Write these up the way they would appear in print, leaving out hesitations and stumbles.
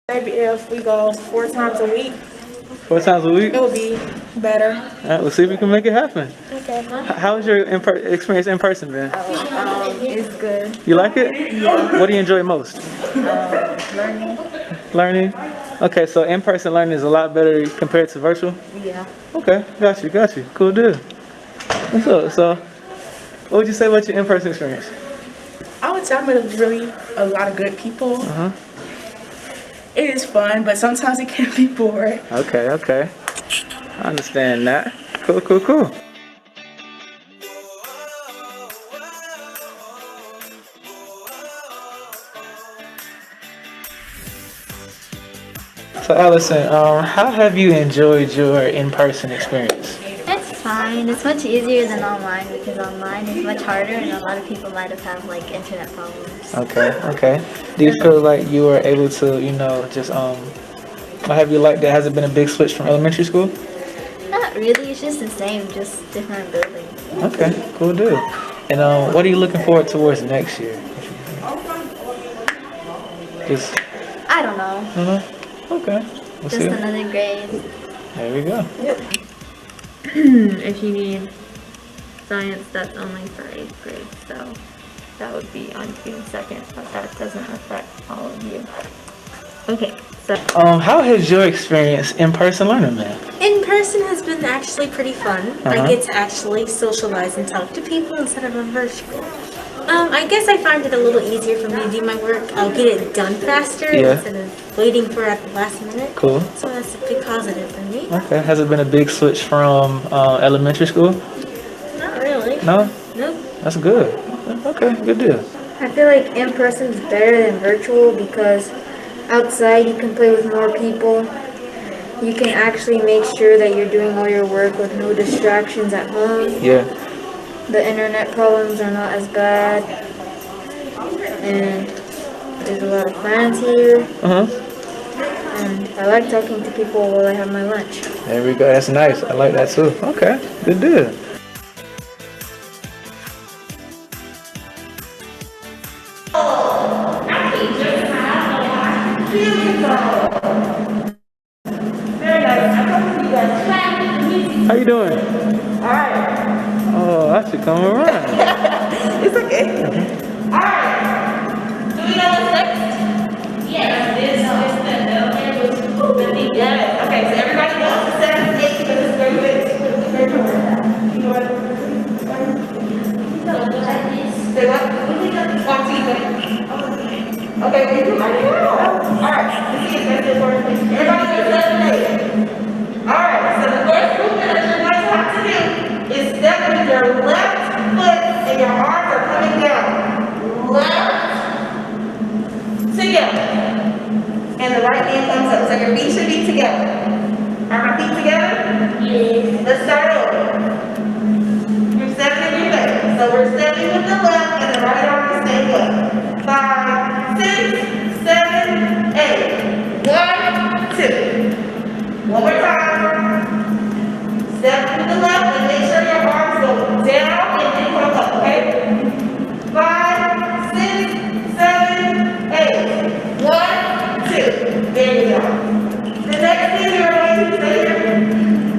Maybe if we go 4 times a week, 4 times a week? it would be better. All right, let's see if we can make it happen. Okay. How's your experience in person been? It's good. You like it? Yeah. What do you enjoy most? Learning. Learning? Okay, so in-person learning is a lot better compared to virtual? Yeah. Okay, got you. Cool deal. What's up? So, what would you say about your in-person experience? I would say I met really a lot of good people. Uh-huh. It is fun, but sometimes it can be boring. Okay. I understand that. Cool. So Allison, how have you enjoyed your in-person experience? It's fine. It's much easier than online because online is much harder and a lot of people might have had like internet problems. Okay. Do you feel like you were able to, just what have you liked that? Has it been a big switch from elementary school? Not really. It's just the same, just different buildings. Okay, cool deal. And what are you looking forward towards next year? Just, I don't know. I don't know. Okay. We'll Just see. another grade. There we go. If you need science, that's only for 8th grade, so that would be on June 2nd, but that doesn't affect all of you. Okay, so How has your experience in person learning been? In person has been actually pretty fun. Uh-huh. I get to actually socialize and talk to people instead of on virtual. I guess I find it a little easier for me to do my work. I'll get it done faster Yeah. instead of waiting for it at the last minute. Cool. So that's a big positive for me. Okay. Has it been a big switch from elementary school? Not really. No? Nope. That's good. Okay, good deal. I feel like in person is better than virtual because outside you can play with more people. You can actually make sure that you're doing all your work with no distractions at home. Yeah. The internet problems are not as bad. And there's a lot of friends here. Uh-huh. And I like talking to people while I have my lunch. There we go. That's nice. I like that too. Okay, good deal. How you doing? Alright. Oh, I should come around. It's okay. Alright. Do we know what's next? Yes. Yes. Okay, so everybody knows the 7th, 8th, because it's very good. You know what? Say what? Okay, we do. I know. Alright. This is very important. Everybody knows 7th and 8th. Alright, so the first movement that you're going to have to do is step with your left foot and your arms are coming down. Left, together. And the right hand comes up. So your feet should be together. Are my feet together? Yes. Let's start over. You're stepping in your leg. So we're stepping with the left and the right arm is staying up. 5, 6, 7, 8. 1, 2. One more time. Step to the left and make sure your arms go down and then come up, okay? 5, 6, 7, 8. 1, 2. There you go. The next thing you're going to do here,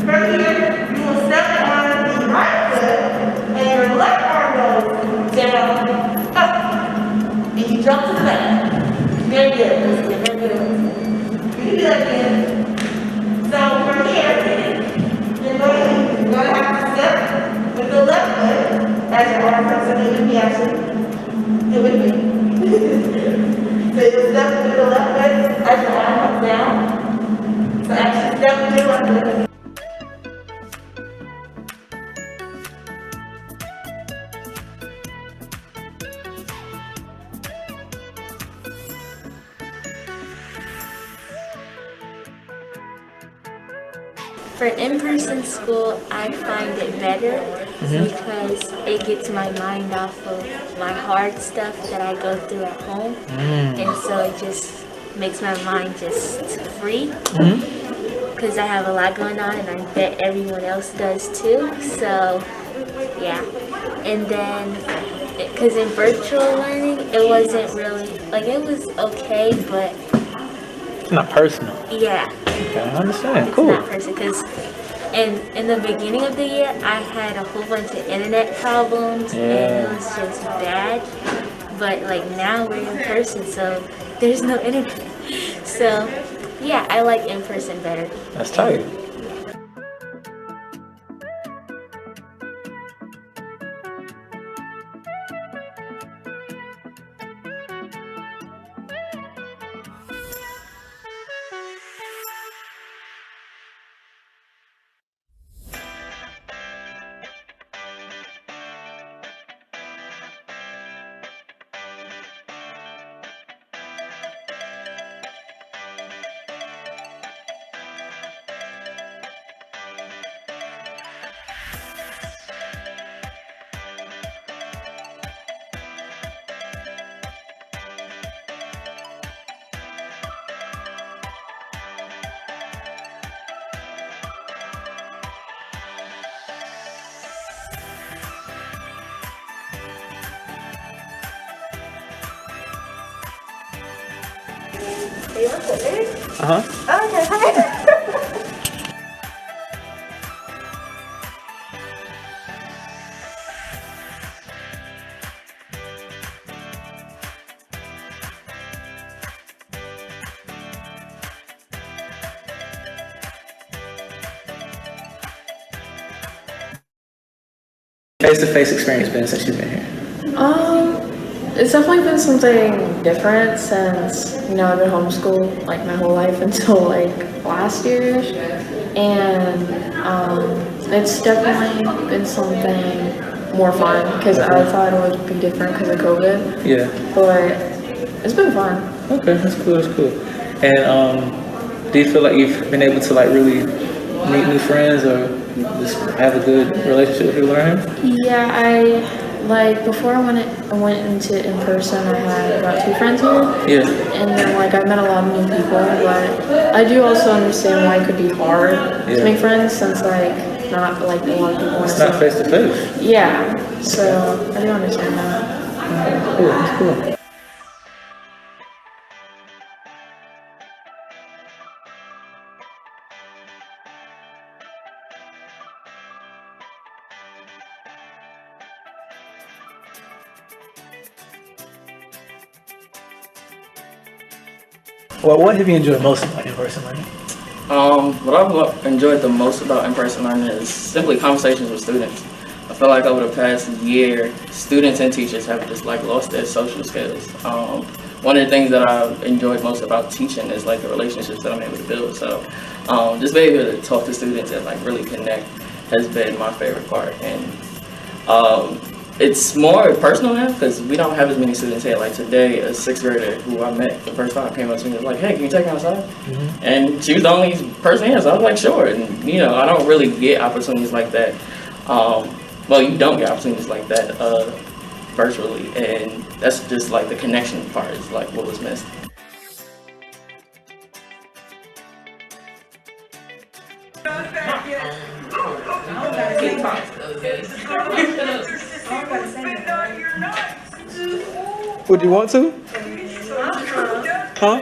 from here, you will step on the right foot and your left arm goes down, up. And you jump to the left. Very good. Very good. You can do that again. So from here, you're going to have to step with the left foot as your arm comes up. You can actually do it with me. So you step with the left foot as your arm comes down. So actually step with your left foot. For in-person school, I find it better because it gets my mind off of my hard stuff that I go through at home. And so it just makes my mind just free because I have a lot going on and I bet everyone else does too. So yeah. And then because in virtual learning, it wasn't really, like it was okay, but It's not personal. Yeah. Okay, I understand. It's Cool. not person because in the beginning of the year I had a whole bunch of internet problems and it was just bad. But like now we're in person, so there's no internet. So yeah, I like in person better. That's tight. Face-to-face experience been since you've been here? It's definitely been something different since, I've been homeschooled like my whole life until like last year. And it's definitely been something more fun because I thought it would be different because of COVID. Yeah. But it's been fun. Okay, that's cool. That's cool. And do you feel like you've been able to like really meet new friends or just have a good relationship with people around here? Yeah, before I went into in person, I had about 2 friends here. Yeah. And then I met a lot of new people, but I do also understand why it could be hard to make friends since not a lot of people. It's not face to face. Yeah, so I do understand that. Cool. That's cool. Well, what have you enjoyed most about in-person learning? What I've enjoyed the most about in-person learning is simply conversations with students. I feel like over the past year, students and teachers have just lost their social skills. One of the things that I've enjoyed most about teaching is the relationships that I'm able to build. So just being able to talk to students and really connect has been my favorite part. And it's more personal now because we don't have as many students here. Like today, a 6th grader who I met the first time came up to me and was like, "Hey, can you take me outside?" Mm-hmm. And she was the only person here, so I was like, "Sure." And I don't really get opportunities like that. Well, you don't get opportunities like that virtually, and that's just the connection part is what was missed. Would you want to? Huh?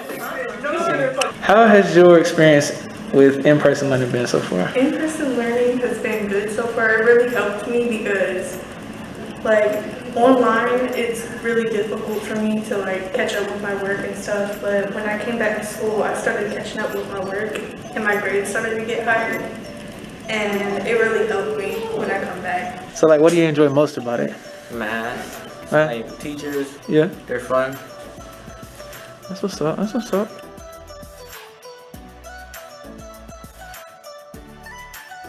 How has your experience with in-person learning been so far? In-person learning has been good so far. It really helped me because online it's really difficult for me to catch up with my work and stuff, but when I came back to school I started catching up with my work and my grades started to get higher, and it really helped me when I come back. So what do you enjoy most about it? Math. Teachers. Yeah. They're fun. That's what's up. That's what's up.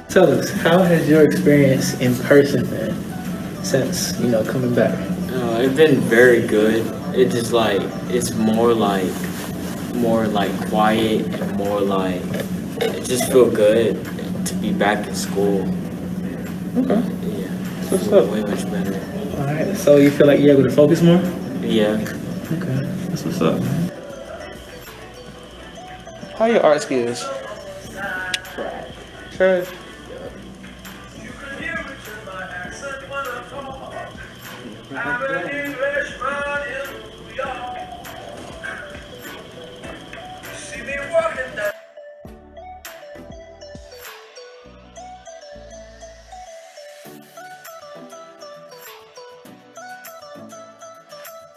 Tell us, how has your experience in person been since, coming back? It's been very good. It's just it's more quiet and more it just feel good to be back in school. Okay. Yeah. What's up? Way much better. All right. So you feel like you're able to focus more? Yeah. Okay. That's what's up. How are your art skills? Trash. See me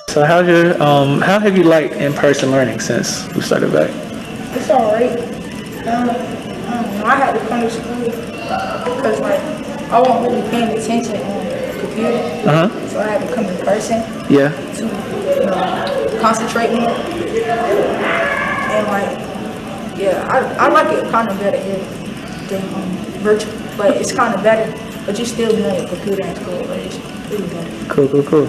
So how have you liked in-person learning since we started back? It's alright. I had to come to school because like I wasn't really paying attention on the computer. So I had to come in person Yeah. to concentrate more. And like, yeah, I like it kind of better here than virtual, but it's kind of better. But you still be on your computer in school, but it's really better. Cool.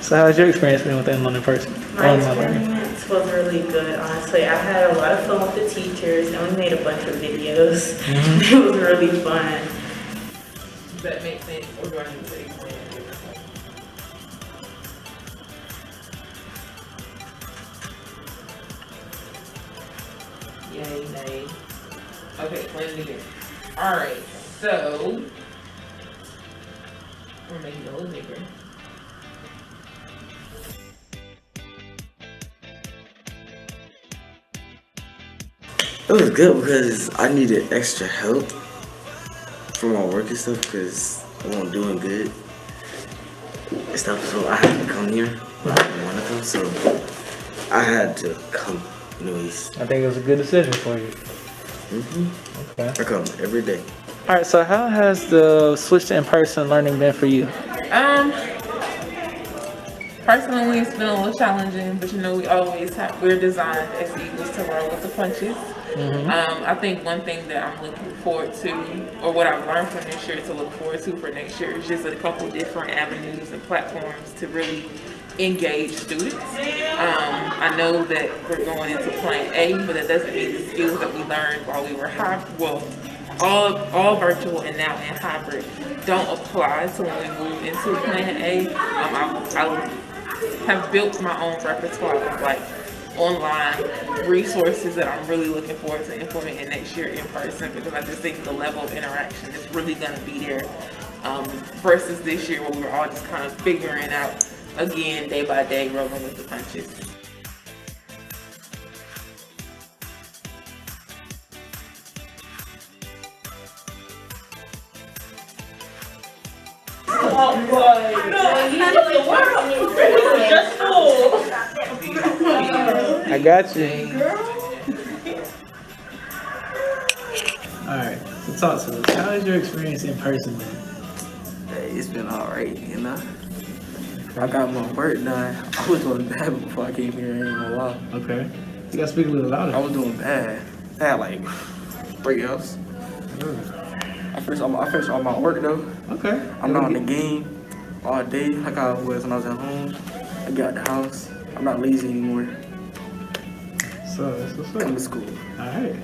So how's your experience been with in person? My experience was really good, honestly. I had a lot of fun with the teachers and we made a bunch of videos. It was really fun. Does that make sense, or do I need to explain it differently? Yay, nay. Okay, explain it again. Alright, so we're making it a little bigger. It was good because I needed extra help for my work and stuff because I wasn't doing good and stuff. So I had to come here, but I didn't want to come, so I had to come anyways. I think it was a good decision for you. Okay. I come every day. All right. So how has the switch to in-person learning been for you? Personally, it's been a little challenging, but you know, we're designed as eagles to roll with the punches. I think one thing that I'm looking forward to, or what I've learned from this year to look forward to for next year, is just a couple different avenues and platforms to really engage students. I know that we're going into plan A, but that doesn't mean the skills that we learned while we were all virtual and now in hybrid don't apply to when we move into plan A. I have built my own repertoire of like online resources that I'm really looking forward to implementing next year in person, because I just think the level of interaction is really going to be there versus this year where we were all just kind of figuring out again day by day, rolling with the punches. I got you. Alright, so talk to us. How has your experience in person been? Hey, it's been alright, you know. I got my work done. I was doing bad before I came here, ain't gonna lie. Okay. You gotta speak a little louder. I was doing bad. I had like 3 Fs. I finished all my work though. Okay. I'm not on the game all day like I was when I was at home. I got the house. I'm not lazy anymore. So that's what's up. Come to school. Alright.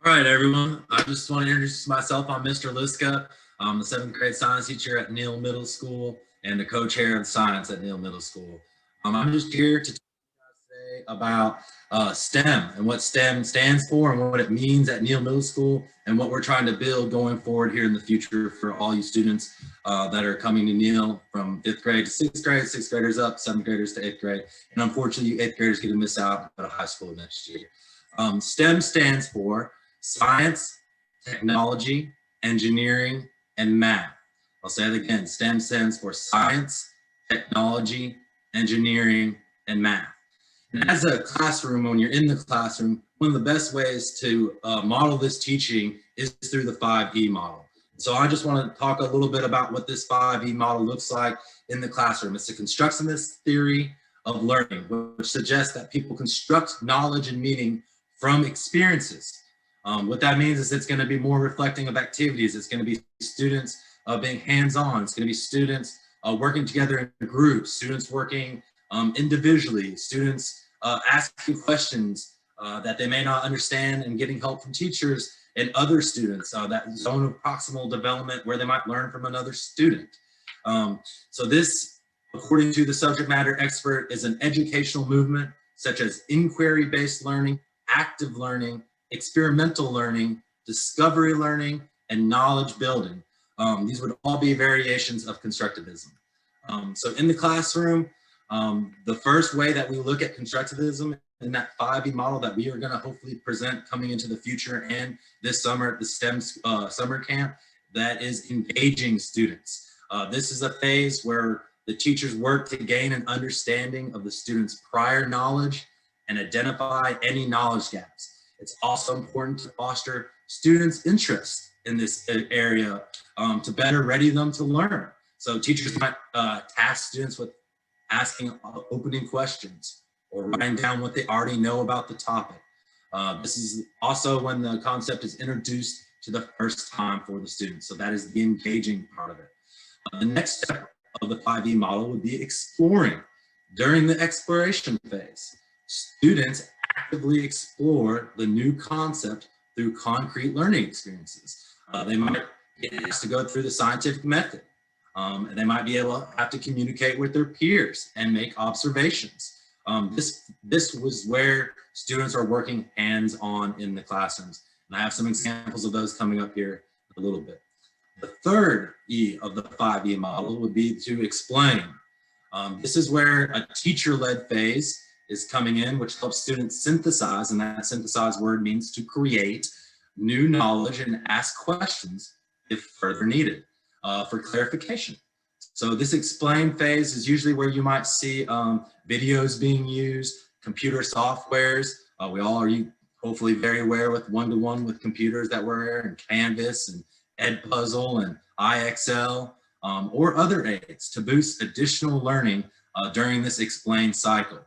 All right, everyone. I just want to introduce myself. I'm Mr. Liska. I'm the 7th grade science teacher at Neal Middle School and the co-chair of science at Neal Middle School. I'm just here to about STEM and what STEM stands for and what it means at Neal Middle School and what we're trying to build going forward here in the future for all you students that are coming to Neal from 5th grade to 6th grade, 6th graders up, 7th graders to 8th grade. And unfortunately, you 8th graders get to miss out and go to high school next year. STEM stands for science, technology, engineering, and math. I'll say it again. STEM stands for science, technology, engineering, and math. And as a classroom, when you're in the classroom, one of the best ways to model this teaching is through the 5E model. So I just want to talk a little bit about what this 5E model looks like in the classroom. It's a constructionist theory of learning, which suggests that people construct knowledge and meaning from experiences. What that means is it's going to be more reflecting of activities. It's going to be students being hands-on. It's going to be students working together in groups, students working individually, students asking questions that they may not understand and getting help from teachers and other students, that zone of proximal development where they might learn from another student. So this, according to the subject matter expert, is an educational movement such as inquiry-based learning, active learning, experimental learning, discovery learning, and knowledge building. These would all be variations of constructivism. So in the classroom, the first way that we look at constructivism in that 5E model that we are going to hopefully present coming into the future and this summer at the STEM summer camp, that is engaging students. This is a phase where the teachers work to gain an understanding of the students' prior knowledge and identify any knowledge gaps. It's also important to foster students' interest in this area to better ready them to learn. So teachers might task students with asking opening questions or writing down what they already know about the topic. This is also when the concept is introduced to the first time for the students. So that is the engaging part of it. The next step of the 5E model would be exploring. During the exploration phase, students actively explore the new concept through concrete learning experiences. They might get asked to go through the scientific method. And they might be able to have to communicate with their peers and make observations. This was where students are working hands-on in the classrooms. And I have some examples of those coming up here in a little bit. The third E of the 5E model would be to explain. This is where a teacher-led phase is coming in, which helps students synthesize, and that synthesized word means to create new knowledge and ask questions if further needed for clarification. So this explain phase is usually where you might see videos being used, computer softwares. We all are hopefully very aware with one-to-one with computers that we're in, Canvas and Edpuzzle and IXL, or other aids to boost additional learning during this explain cycle.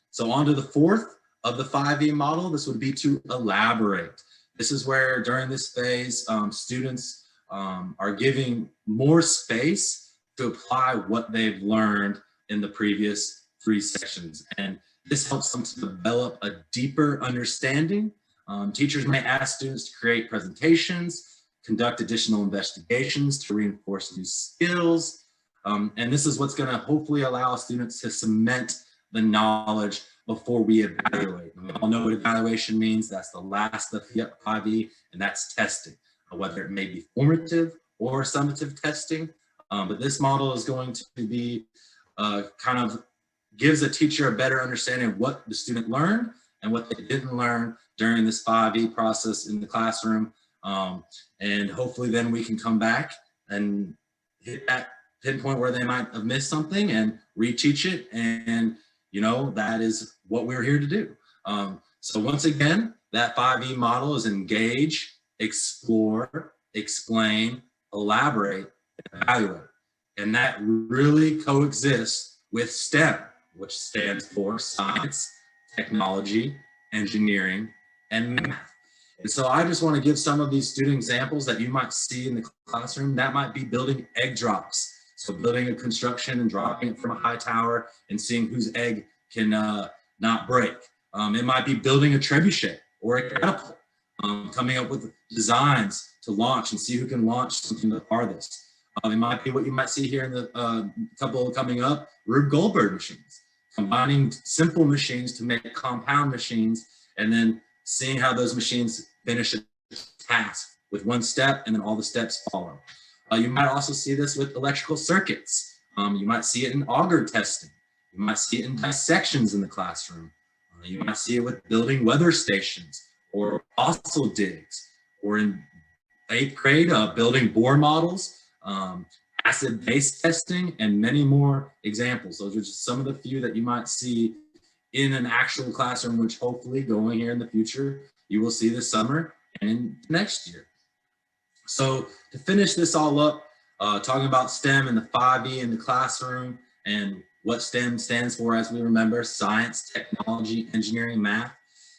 So on to the fourth of the 5E model, this would be to elaborate. This is where during this phase, students are giving more space to apply what they've learned in the previous 3 sections. And this helps them to develop a deeper understanding. Teachers may ask students to create presentations, conduct additional investigations to reinforce new skills. And this is what's going to hopefully allow students to cement the knowledge before we evaluate. We all know what evaluation means. That's the last of 5E, and that's testing, whether it may be formative or summative testing. But this model is going to be kind of gives a teacher a better understanding of what the student learned and what they didn't learn during this 5E process in the classroom. And hopefully then we can come back and hit that pinpoint where they might have missed something and reteach it. And, you know, that is what we're here to do. So once again, that 5E model is engage, explore, explain, elaborate, and evaluate. And that really coexists with STEM, which stands for science, technology, engineering, and math. And so I just want to give some of these student examples that you might see in the classroom. That might be building egg drops. So building a construction and dropping it from a high tower and seeing whose egg can not break. It might be building a trebuchet or a catapult, coming up with designs to launch and see who can launch something the farthest. It might be what you might see here in the couple coming up, Rube Goldberg machines. combining simple machines to make compound machines, and then seeing how those machines finish a task with one step, and then all the steps follow. You might also see this with electrical circuits. You might see it in auger testing. You might see it in dissections in the classroom. You might see it with building weather stations or fossil digs, or in 8th grade, building bore models, acid-base testing, and many more examples. Those are just some of the few that you might see in an actual classroom, which hopefully going here in the future, you will see this summer and in next year. So to finish this all up, talking about STEM and the 5E in the classroom and what STEM stands for, as we remember: science, technology, engineering, math.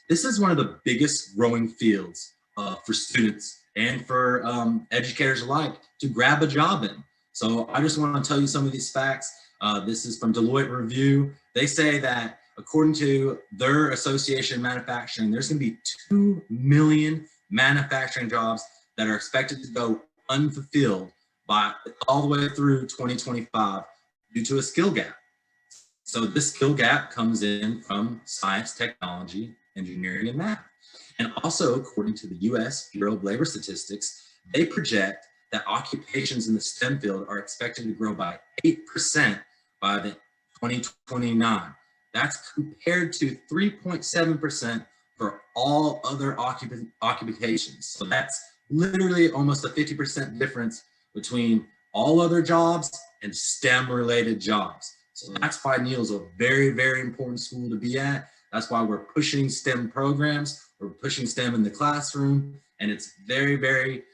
This is one of the biggest growing fields for students and for educators alike to grab a job in. So I just want to tell you some of these facts. This is from Deloitte Review. They say that according to their association in manufacturing, there's going to be 2 million manufacturing jobs that are expected to go unfulfilled by all the way through 2025 due to a skill gap. So this skill gap comes in from science, technology, engineering, and math. And also, according to the US Bureau of Labor Statistics, they project that occupations in the STEM field are expected to grow by 8% by the 2029. That's compared to 3.7% for all other occupations. So that's literally almost a 50% difference between all other jobs and STEM-related jobs. So that's why Neal's a very, very important school to be at. That's why we're pushing STEM programs. We're pushing STEM in the classroom, and it's very, very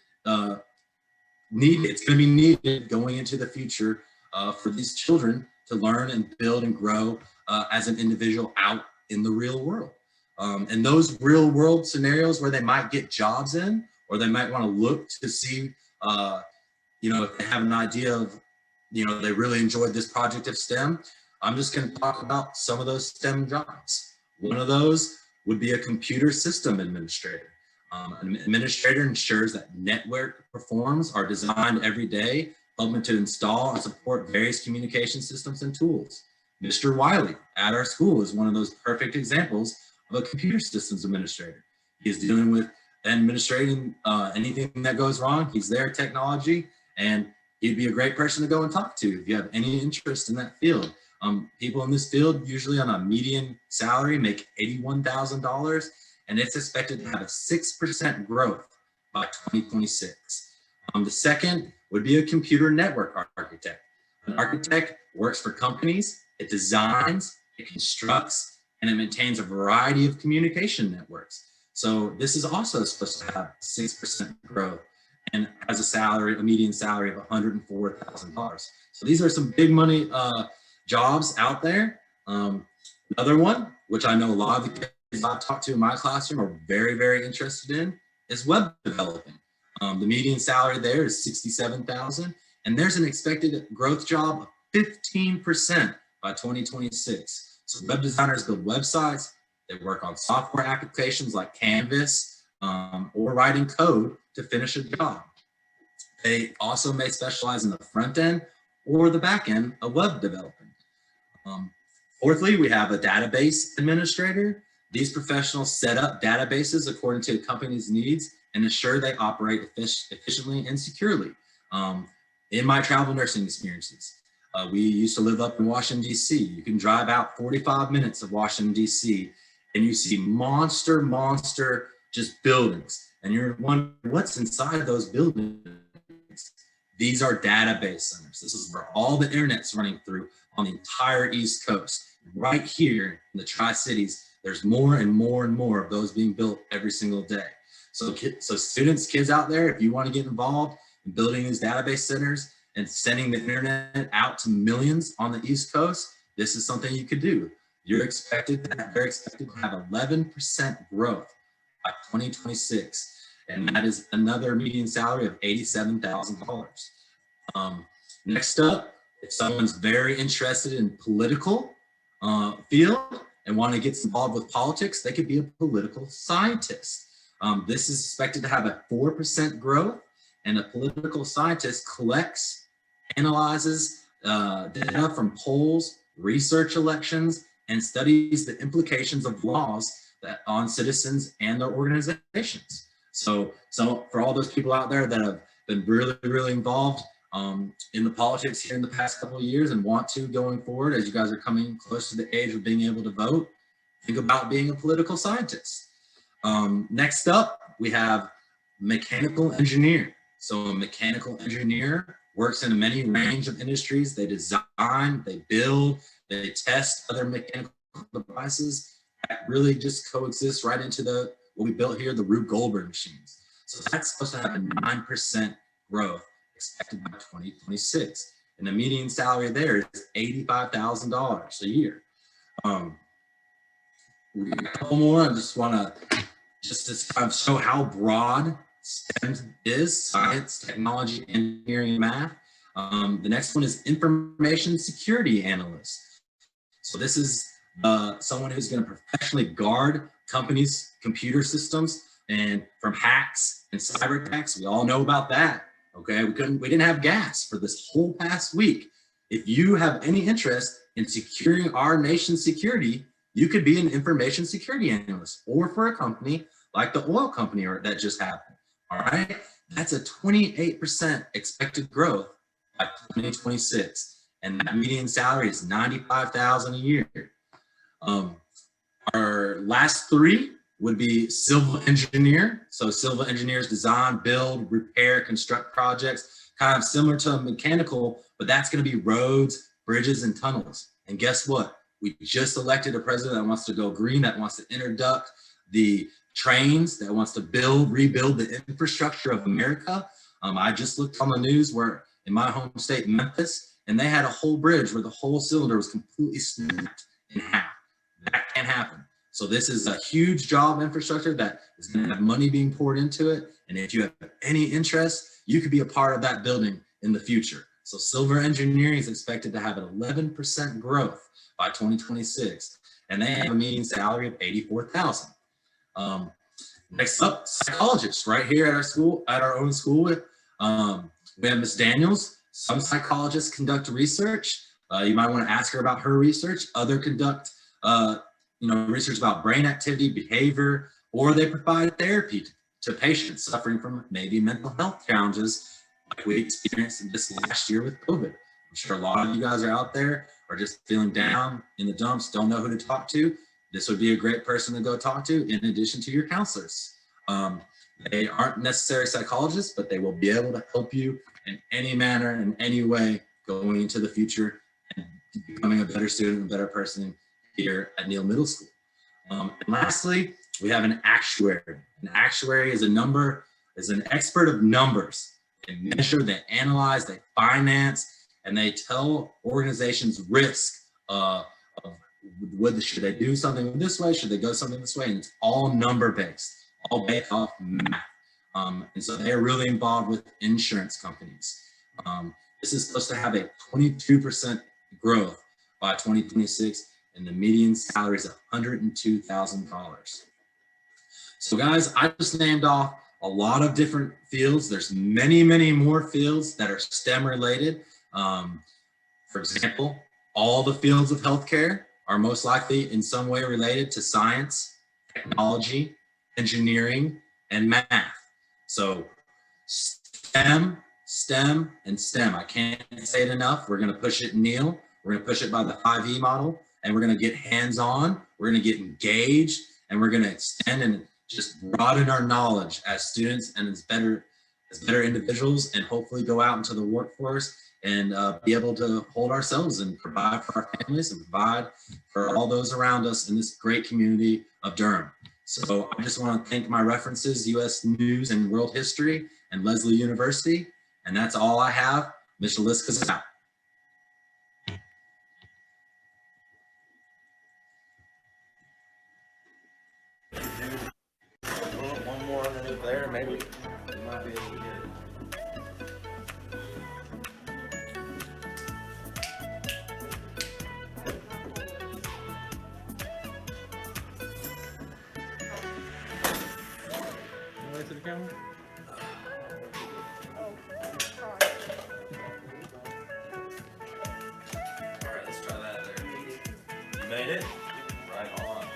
needed. It's going to be needed going into the future for these children to learn and build and grow as an individual out in the real world. And those real world scenarios where they might get jobs in, or they might want to look to see, if they have an idea of, they really enjoyed this project of STEM. I'm just going to talk about some of those STEM jobs. One of those would be a computer system administrator. An administrator ensures that network performs are designed every day, helping to install and support various communication systems and tools. Mr. Wiley at our school is one of those perfect examples of a computer systems administrator. He's dealing with administrating anything that goes wrong. He's there, technology, and he'd be a great person to go and talk to if you have any interest in that field. People in this field, usually on a median salary, make $81,000, and it's expected to have a 6% growth by 2026. The second would be a computer network architect. An architect works for companies, it designs, it constructs, and it maintains a variety of communication networks. So this is also supposed to have 6% growth and has a median salary of $104,000. So these are some big money jobs out there. Another one, which I know a lot of the kids I've talked to in my classroom are very, very interested in, is web developing. The median salary there is $67,000, and there's an expected growth job of 15% by 2026. So web designers build websites, they work on software applications like Canvas, or writing code to finish a job. They also may specialize in the front end or the back end of web development. Fourthly, we have a database administrator. These professionals set up databases according to a company's needs and ensure they operate efficiently and securely. In my travel nursing experiences, we used to live up in Washington, D.C. You can drive out 45 minutes of Washington, D.C., and you see monster just buildings. And you're wondering what's inside those buildings. These are database centers. This is where all the internet's running through on the entire East Coast. Right here in the Tri-Cities, there's more and more and more of those being built every single day. So students, kids out there, if you want to get involved in building these database centers and sending the internet out to millions on the East Coast, this is something you could do. They're expected to have 11% growth by 2026. And that is another median salary of $87,000. Next up, if someone's very interested in political field and want to get involved with politics, they could be a political scientist. This is expected to have a 4% growth, and a political scientist collects, analyzes data from polls, research elections, and studies the implications of laws that on citizens and their organizations. So for all those people out there that have been really involved in the politics here in the past couple of years and want to going forward, as you guys are coming close to the age of being able to vote, think about being a political scientist. Next up, we have mechanical engineer. So a mechanical engineer works in a many range of industries. They design, they build, they test other mechanical devices that really just coexist right into what we built here, the Rube Goldberg machines. So that's supposed to have a 9% growth expected by 2026. And the median salary there is $85,000 a year. We got a couple more. I just want to just kind of show how broad STEM is: science, technology, engineering, and math. The next one is information security analyst. So this is someone who's going to professionally guard companies' computer systems and from hacks and cyber attacks. We all know about that. Okay, we didn't have gas for this whole past week. If you have any interest in securing our nation's security, you could be an information security analyst, or for a company like the oil company that just happened. All right, that's a 28% expected growth by 2026, and that median salary is $95,000 a year. Our last three would be civil engineer. So civil engineers design, build, repair, construct projects, kind of similar to a mechanical, but that's going to be roads, bridges, and tunnels. And guess what? We just elected a president that wants to go green, that wants to introduce the trains, that wants to rebuild the infrastructure of America. I just looked on the news where in my home state, Memphis, and they had a whole bridge where the whole cylinder was completely snapped in half. That can't happen. So this is a huge job infrastructure that is going to have money being poured into it. And if you have any interest, you could be a part of that building in the future. So civil engineering is expected to have an 11% growth by 2026. And they have a median salary of $84,000. Next up, psychologists right here at our school, at our own school. We have Ms. Daniels. Some psychologists conduct research. You might want to ask her about her research. Other conduct research about brain activity, behavior, or they provide therapy to patients suffering from maybe mental health challenges like we experienced in this last year with COVID. I'm sure a lot of you guys are out there are just feeling down in the dumps, don't know who to talk to. This would be a great person to go talk to in addition to your counselors. They aren't necessarily psychologists, but they will be able to help you in any manner, in any way, going into the future and becoming a better student, a better person here at Neal Middle School. And lastly, we have an actuary. An actuary is an expert of numbers. They measure, they analyze, they finance, and they tell organizations risk of should they do something this way, should they go something this way, and it's all number-based, all based off math. And so they're really involved with insurance companies. This is supposed to have a 22% growth by 2026, and the median salary is $102,000. So guys, I just named off a lot of different fields. There's many more fields that are STEM related. For example, all the fields of healthcare are most likely in some way related to science, technology, engineering, and math. So STEM, and STEM. I can't say it enough. We're going to push it in Neal. We're going to push it by the 5E model, and we're going to get hands-on. We're going to get engaged, and we're going to extend and just broaden our knowledge as students and as better individuals, and hopefully go out into the workforce and be able to hold ourselves and provide for our families and provide for all those around us in this great community of Durham. So I just want to thank my references, U.S. News and World History and Leslie University. And that's all I have. Mr. Liska's out. One more underneath there, maybe. You might be able to get it. To the camera? You made it? Right on.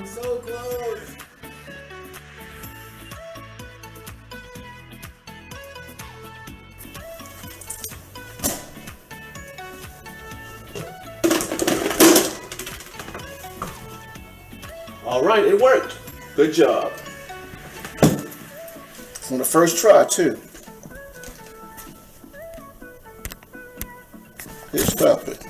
So close. All right, it worked. Good job. From the first try, too. Here, stop it.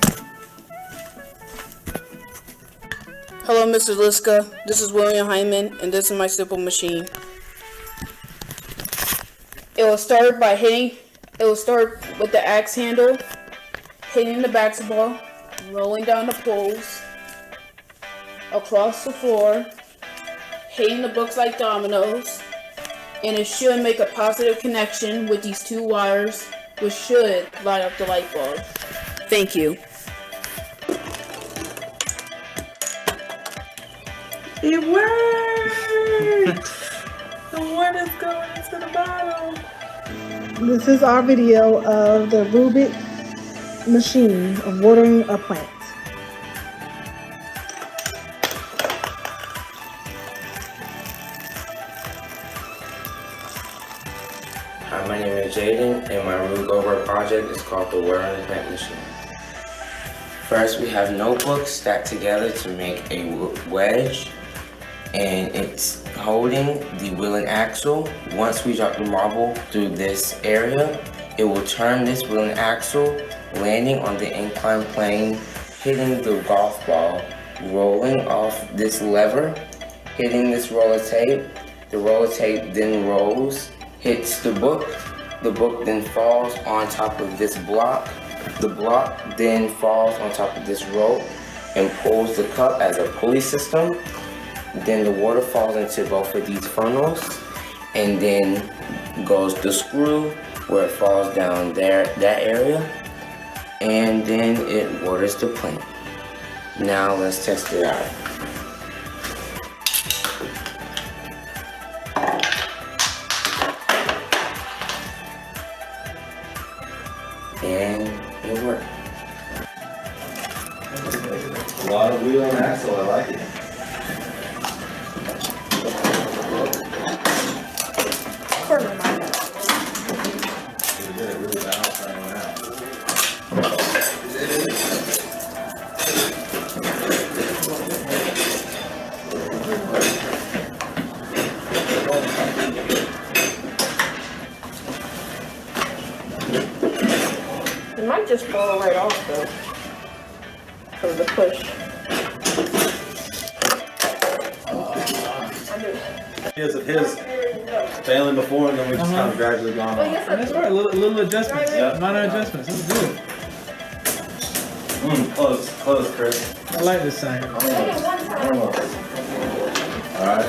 Hello, Mr. Liska. This is William Hyman, and this is my simple machine. It will start with the axe handle, hitting the basketball, rolling down the poles, across the floor, hitting the books like dominoes, and it should make a positive connection with these two wires, which should light up the light bulb. Thank you. It worked! The water's going into the bottle. This is our video of the Rubik machine of watering a plant. Hi, my name is Jaden, and my Rubik Over project is called the Watering the Plant Machine. First, we have notebooks stacked together to make a wedge, and it's holding the wheel and axle. Once we drop the marble through this area, it will turn this wheel and axle, landing on the inclined plane, hitting the golf ball, rolling off this lever, hitting this roller tape. The roller tape then rolls, hits the book then falls on top of this block. The block then falls on top of this rope and pulls the cup as a pulley system. Then the water falls into both of these funnels, and then goes the screw where it falls down there, that area, and then it waters the plant. Now let's test it out. And it worked. A lot of wheel and axle, I like it. It might just fall right off though, for the push. Years of his failing before, and then we just kind of gradually gone on. That's right, little adjustments. Yeah. Minor adjustments. That's good. Close, Chris. I like this sign. Almost. All right.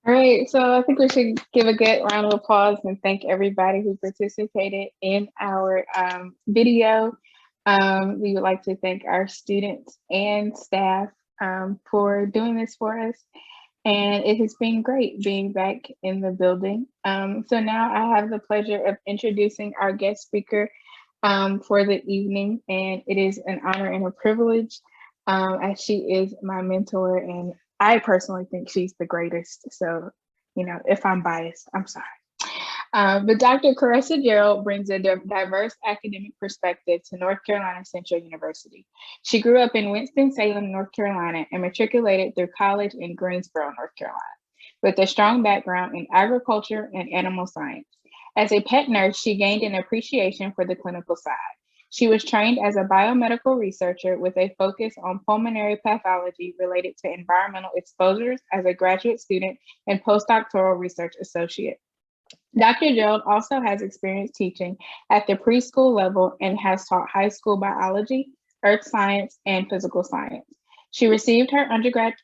All right, so I think we should give a good round of applause and thank everybody who participated in our video. We would like to thank our students and staff for doing this for us. And it has been great being back in the building. So now I have the pleasure of introducing our guest speaker for the evening. And it is an honor and a privilege as she is my mentor, and I personally think she's the greatest. So, you know, if I'm biased, I'm sorry. But Dr. Caressa Gerald brings a diverse academic perspective to North Carolina Central University. She grew up in Winston-Salem, North Carolina, and matriculated through college in Greensboro, North Carolina, with a strong background in agriculture and animal science. As a pet nurse, she gained an appreciation for the clinical side. She was trained as a biomedical researcher with a focus on pulmonary pathology related to environmental exposures as a graduate student and postdoctoral research associate. Dr. Gerald also has experience teaching at the preschool level and has taught high school biology, earth science, and physical science. She received her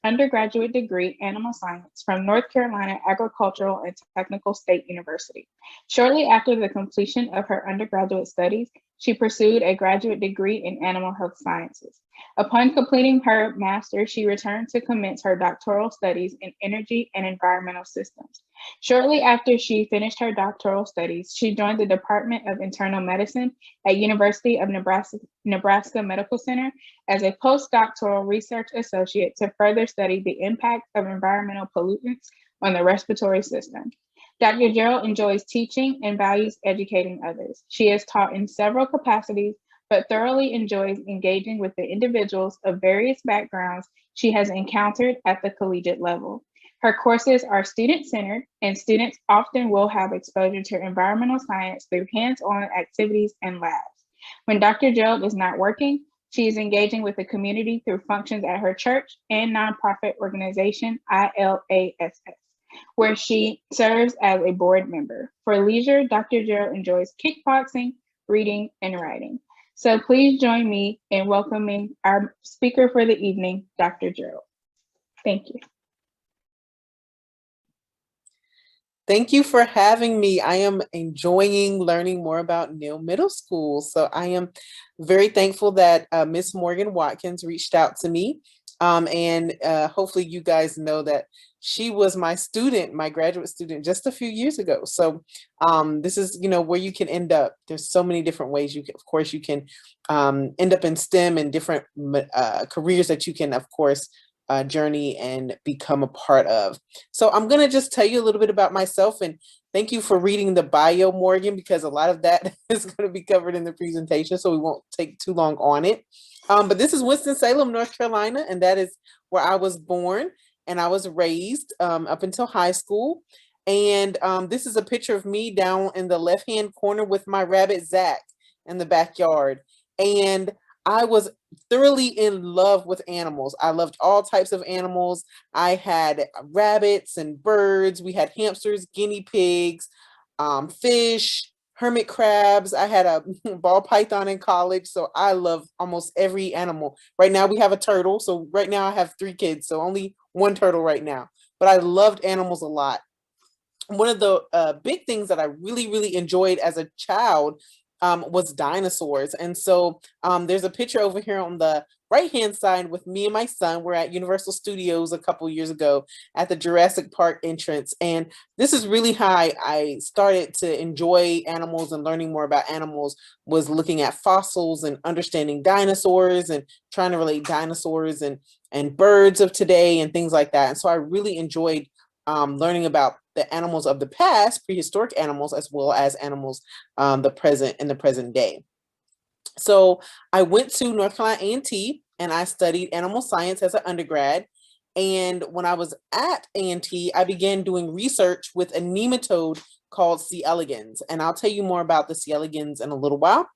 undergraduate degree animal science from North Carolina Agricultural and Technical State University. Shortly after the completion of her undergraduate studies, she pursued a graduate degree in animal health sciences. Upon completing her master's, she returned to commence her doctoral studies in energy and environmental systems. Shortly after she finished her doctoral studies, she joined the Department of Internal Medicine at University of Nebraska Medical Center as a postdoctoral research associate to further study the impact of environmental pollutants on the respiratory system. Dr. Gerald enjoys teaching and values educating others. She has taught in several capacities, but thoroughly enjoys engaging with the individuals of various backgrounds she has encountered at the collegiate level. Her courses are student-centered, and students often will have exposure to environmental science through hands-on activities and labs. When Dr. Gerald is not working, she is engaging with the community through functions at her church and nonprofit organization, ILASS, where she serves as a board member. For leisure, Dr. Gerald enjoys kickboxing, reading, and writing. So please join me in welcoming our speaker for the evening, Dr. Gerald. Thank you. Thank you for having me. I am enjoying learning more about Neal Middle School. So I am very thankful that Miss Morgan Watkins reached out to me. And hopefully you guys know that she was my student, my graduate student, just a few years ago. So this is, where you can end up. There's so many different ways you can, of course, you can end up in STEM and different careers that you can, of course, journey and become a part of. So I'm going to just tell you a little bit about myself, and thank you for reading the bio, Morgan, because a lot of that is going to be covered in the presentation, so we won't take too long on it. But this is Winston-Salem, North Carolina, and that is where I was born and I was raised up until high school. And this is a picture of me down in the left-hand corner with my rabbit, Zach, in the backyard. And I was thoroughly in love with animals. I loved all types of animals. I had rabbits and birds. We had hamsters, guinea pigs, fish, hermit crabs. I had a ball python in college. So I love almost every animal. Right now we have a turtle. So right now I have 3 kids. So only 1 turtle right now. But I loved animals a lot. One of the big things that I really, really enjoyed as a child was dinosaurs. And so there's a picture over here on the right-hand side with me and my son. We're at Universal Studios a couple years ago at the Jurassic Park entrance. And this is really how I started to enjoy animals and learning more about animals, was looking at fossils and understanding dinosaurs and trying to relate dinosaurs and birds of today and things like that. And so I really enjoyed learning about the animals of the past, prehistoric animals, as well as animals in the present day. So I went to North Carolina A&T and I studied animal science as an undergrad. And when I was at A&T, I began doing research with a nematode called C. elegans. And I'll tell you more about the C. elegans in a little while.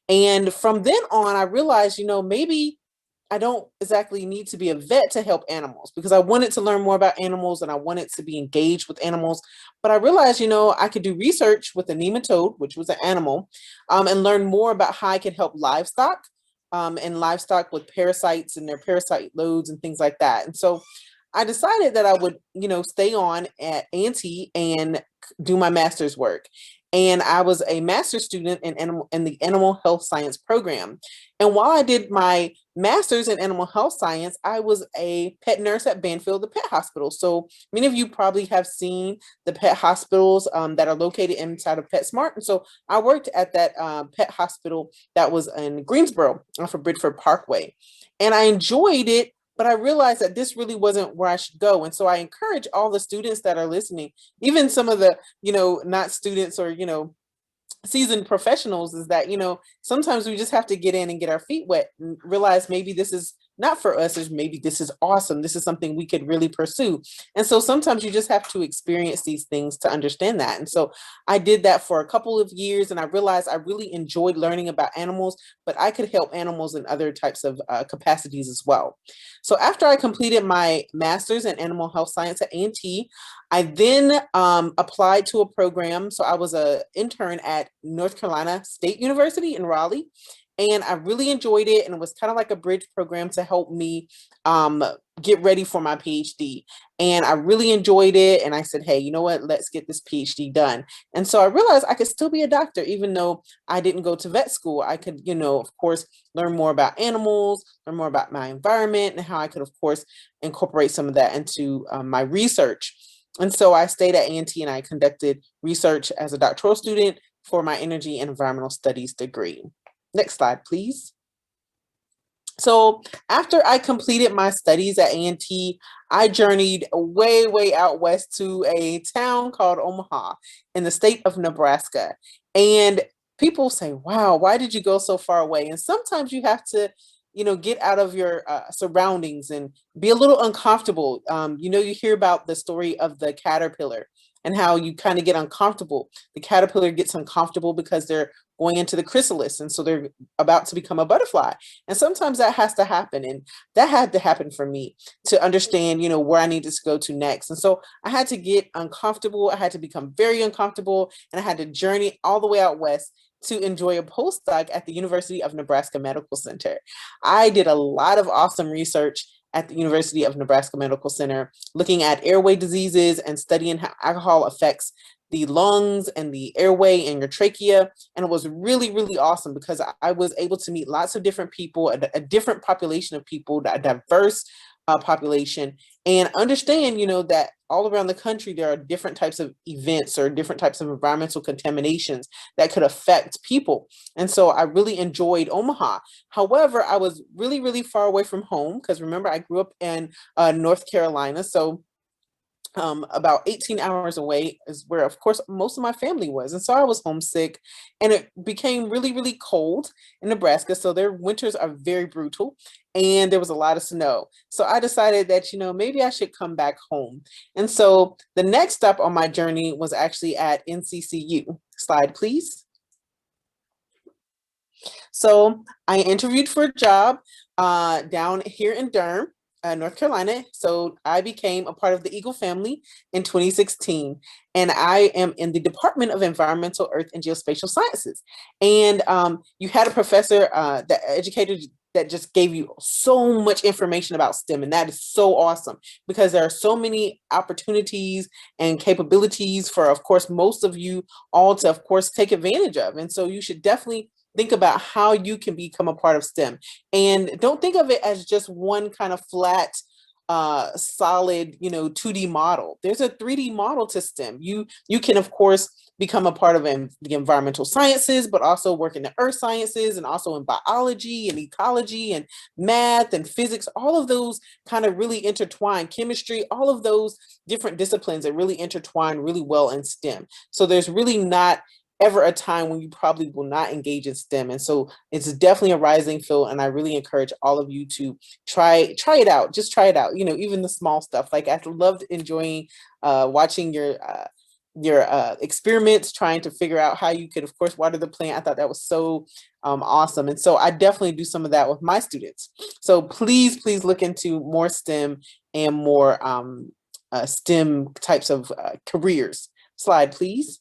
And from then on, I realized, maybe I don't exactly need to be a vet to help animals, because I wanted to learn more about animals and I wanted to be engaged with animals. But I realized, I could do research with a nematode, which was an animal, and learn more about how I can help livestock and livestock with parasites and their parasite loads and things like that. And so I decided that I would, stay on at A&T and do my master's work. And I was a master's student in the animal health science program. And while I did my master's in animal health science, I was a pet nurse at Banfield, the pet hospital. So many of you probably have seen the pet hospitals that are located inside of PetSmart. And so I worked at that pet hospital that was in Greensboro for Bridgeford Parkway. And I enjoyed it, but I realized that this really wasn't where I should go. And so I encourage all the students that are listening, even some of the, not students or, seasoned professionals, is that, sometimes we just have to get in and get our feet wet and realize maybe this is not for us, or maybe this is awesome. This is something we could really pursue. And so sometimes you just have to experience these things to understand that. And so I did that for a couple of years, and I realized I really enjoyed learning about animals, but I could help animals in other types of capacities as well. So after I completed my master's in animal health science at A&T, I then applied to a program. So I was an intern at North Carolina State University in Raleigh, and I really enjoyed it. And it was kind of like a bridge program to help me get ready for my PhD. And I really enjoyed it. And I said, hey, you know what, let's get this PhD done. And so I realized I could still be a doctor, even though I didn't go to vet school. I could, of course, learn more about animals, learn more about my environment, and how I could, of course, incorporate some of that into my research. And so I stayed at A&T and I conducted research as a doctoral student for my energy and environmental studies degree. Next slide, please. So after I completed my studies at A&T, I journeyed way, way out west to a town called Omaha in the state of Nebraska. And people say, wow, why did you go so far away? And sometimes you have to, get out of your surroundings and be a little uncomfortable. You hear about the story of the caterpillar and how you kind of get uncomfortable. The caterpillar gets uncomfortable because they're going into the chrysalis, and so they're about to become a butterfly. And sometimes that has to happen, and that had to happen for me to understand, where I needed to go to next. And so I had to get uncomfortable. I had to become very uncomfortable, and I had to journey all the way out west to enjoy a postdoc at the University of Nebraska Medical Center. I did a lot of awesome research at the University of Nebraska Medical Center, looking at airway diseases and studying how alcohol affects the lungs and the airway and your trachea. And it was really, really awesome because I was able to meet lots of different people, a different population of people, a diverse population, and understand, that all around the country, there are different types of events or different types of environmental contaminations that could affect people. And so I really enjoyed Omaha. However, I was really, really far away from home because remember, I grew up in North Carolina. So about 18 hours away is where, of course, most of my family was. And so I was homesick, and it became really, really cold in Nebraska. So their winters are very brutal, and there was a lot of snow. So I decided that, maybe I should come back home. And so the next stop on my journey was actually at NCCU. Slide, please. So I interviewed for a job down here in Durham, North Carolina. So I became a part of the Eagle family in 2016, and I am in the Department of Environmental, Earth, and Geospatial Sciences. And you had a professor that educated that just gave you so much information about STEM. And that is so awesome because there are so many opportunities and capabilities for, of course, most of you all to, of course, take advantage of. And so you should definitely think about how you can become a part of STEM. And don't think of it as just one kind of flat, solid, 2D model. There's a 3D model to STEM. You can, of course, become a part of the environmental sciences, but also work in the earth sciences and also in biology and ecology and math and physics. All of those kind of really intertwine, chemistry, all of those different disciplines that really intertwine really well in STEM. So there's really not ever a time when you probably will not engage in STEM. And so it's definitely a rising field. And I really encourage all of you to try it out. Just try it out. Even the small stuff. Like I loved enjoying watching your experiments, trying to figure out how you could, of course, water the plant. I thought that was so awesome. And so I definitely do some of that with my students. So please look into more STEM and more STEM types of careers. Slide, please.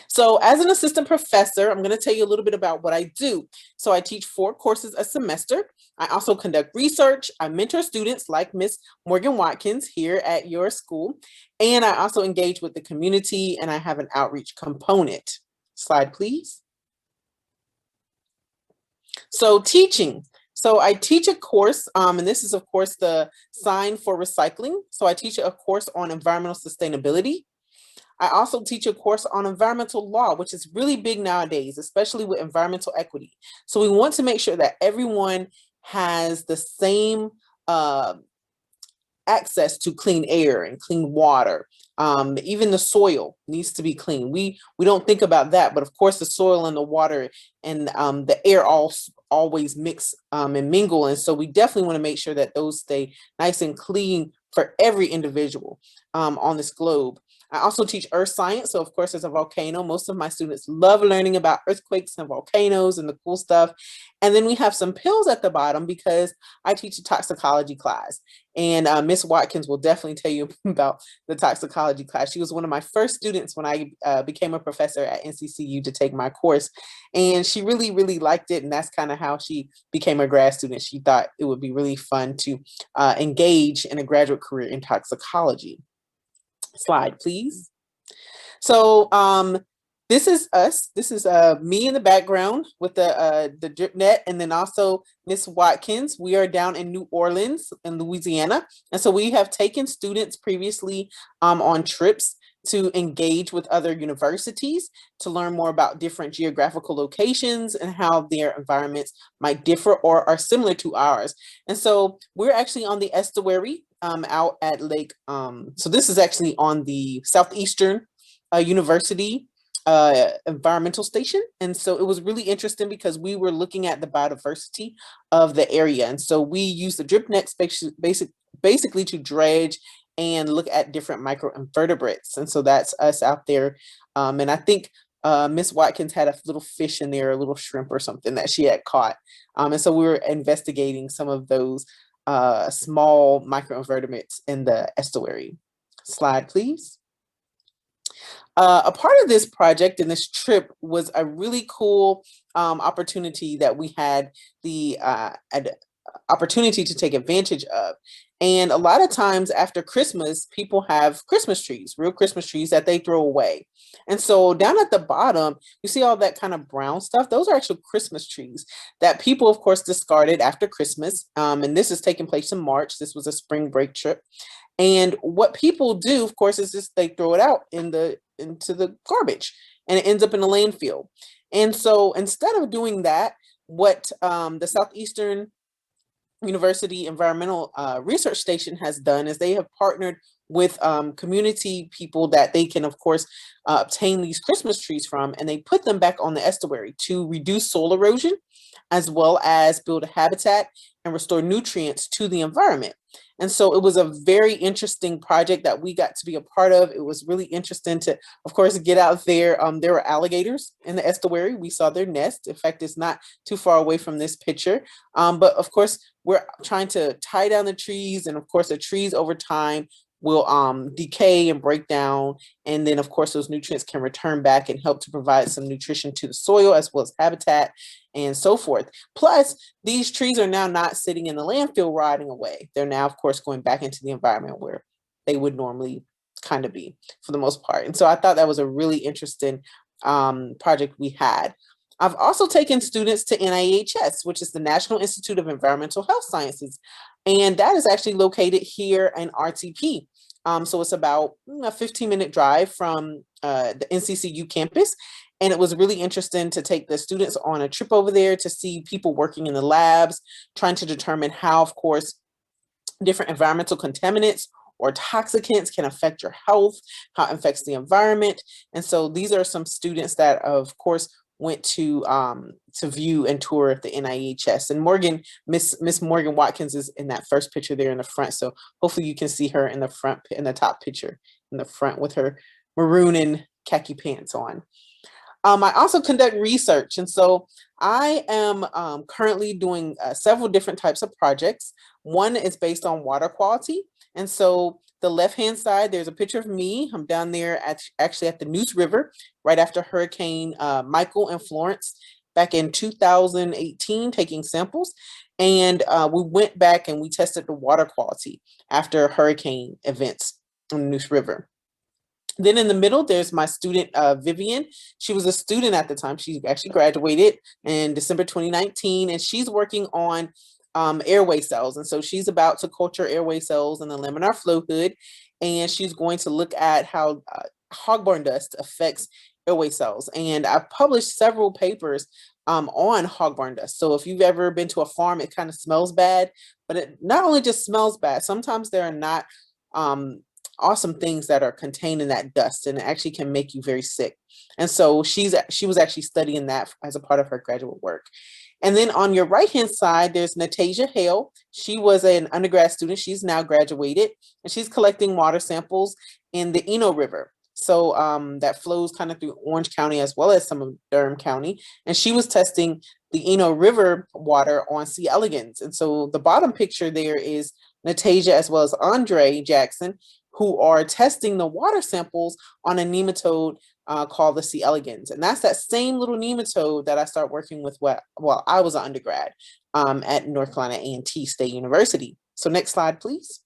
So as an assistant professor, I'm going to tell you a little bit about what I do. So I teach 4 courses a semester. I also conduct research. I mentor students like Miss Morgan Watkins here at your school. And I also engage with the community, and I have an outreach component. Slide, please. So teaching. So I teach a course, and this is, of course, the sign for recycling. So I teach a course on environmental sustainability. I also teach a course on environmental law, which is really big nowadays, especially with environmental equity. So we want to make sure that everyone has the same access to clean air and clean water. Even the soil needs to be clean. We don't think about that, but of course the soil and the water and the air always mix and mingle. And so we definitely want to make sure that those stay nice and clean for every individual on this globe. I also teach earth science. So of course, there's a volcano. Most of my students love learning about earthquakes and volcanoes and the cool stuff. And then we have some pills at the bottom because I teach a toxicology class. And Miss Watkins will definitely tell you about the toxicology class. She was one of my first students when I became a professor at NCCU to take my course. And she really, really liked it. And that's kind of how she became a grad student. She thought it would be really fun to engage in a graduate career in toxicology. Slide, please. So this is us. This is me in the background with the drip net, and then also Miss Watkins. We are down in New Orleans in Louisiana. And so we have taken students previously on trips to engage with other universities to learn more about different geographical locations and how their environments might differ or are similar to ours. And so we're actually on the estuary out at Lake. So this is actually on the Southeastern University environmental station. And so it was really interesting because we were looking at the biodiversity of the area. And so we use the drip nets basically to dredge and look at different microinvertebrates. And so that's us out there. And I think Miss Watkins had a little fish in there, a little shrimp or something that she had caught. And so we were investigating some of those small microinvertebrates in the estuary. Slide, please. A part of this project and this trip was a really cool opportunity that we had the opportunity to take advantage of. And a lot of times after Christmas, people have Christmas trees, real Christmas trees that they throw away. And so down at the bottom, you see all that kind of brown stuff. Those are actual Christmas trees that people, of course, discarded after Christmas. And this is taking place in March. This was a spring break trip. And what people do, of course, is just they throw it out into the garbage and it ends up in the landfill. And so instead of doing that, what the Southeastern University Environmental Research Station has done is they have partnered with community people that they can, of course, obtain these Christmas trees from, and they put them back on the estuary to reduce soil erosion, as well as build a habitat and restore nutrients to the environment. And so it was a very interesting project that we got to be a part of. It was really interesting to, of course, get out there. There were alligators in the estuary. We saw their nest. In fact, it's not too far away from this picture. But of course, we're trying to tie down the trees. And of course, the trees over time will decay and break down. And then, of course, those nutrients can return back and help to provide some nutrition to the soil as well as habitat and so forth. Plus, these trees are now not sitting in the landfill rotting away. They're now, of course, going back into the environment where they would normally kind of be for the most part. And so I thought that was a really interesting project we had. I've also taken students to NIHS, which is the National Institute of Environmental Health Sciences. And that is actually located here in RTP. So it's about a 15-minute drive from the NCCU campus. And it was really interesting to take the students on a trip over there to see people working in the labs, trying to determine how, of course, different environmental contaminants or toxicants can affect your health, how it affects the environment. And so these are some students that, of course, went to view and tour the NIHS. And Miss Morgan Watkins is in that first picture there in the front. So hopefully you can see her in the front, in the top picture in the front with her maroon and khaki pants on. I also conduct research. And so I am currently doing several different types of projects. One is based on water quality. And so the left-hand side, there's a picture of me. I'm down there actually at the Neuse River right after Hurricane Michael and Florence back in 2018, taking samples. And we went back and we tested the water quality after hurricane events on the Neuse River. Then in the middle, there's my student, Vivian. She was a student at the time. She actually graduated in December 2019, and she's working on airway cells. And so she's about to culture airway cells in the laminar flow hood, and she's going to look at how hogborne dust affects airway cells. And I've published several papers on hog barn dust. So if you've ever been to a farm, it kind of smells bad, but it not only just smells bad, sometimes there are not awesome things that are contained in that dust, and it actually can make you very sick. And so she was actually studying that as a part of her graduate work. And then on your right-hand side, there's Natasia Hale. She was an undergrad student. She's now graduated, and she's collecting water samples in the Eno River. So that flows kind of through Orange County as well as some of Durham County. And she was testing the Eno River water on C. elegans. And so the bottom picture there is Natasia as well as Andre Jackson, who are testing the water samples on a nematode called the C. elegans. And that's that same little nematode that I started working with while I was an undergrad at North Carolina A&T State University. So next slide, please.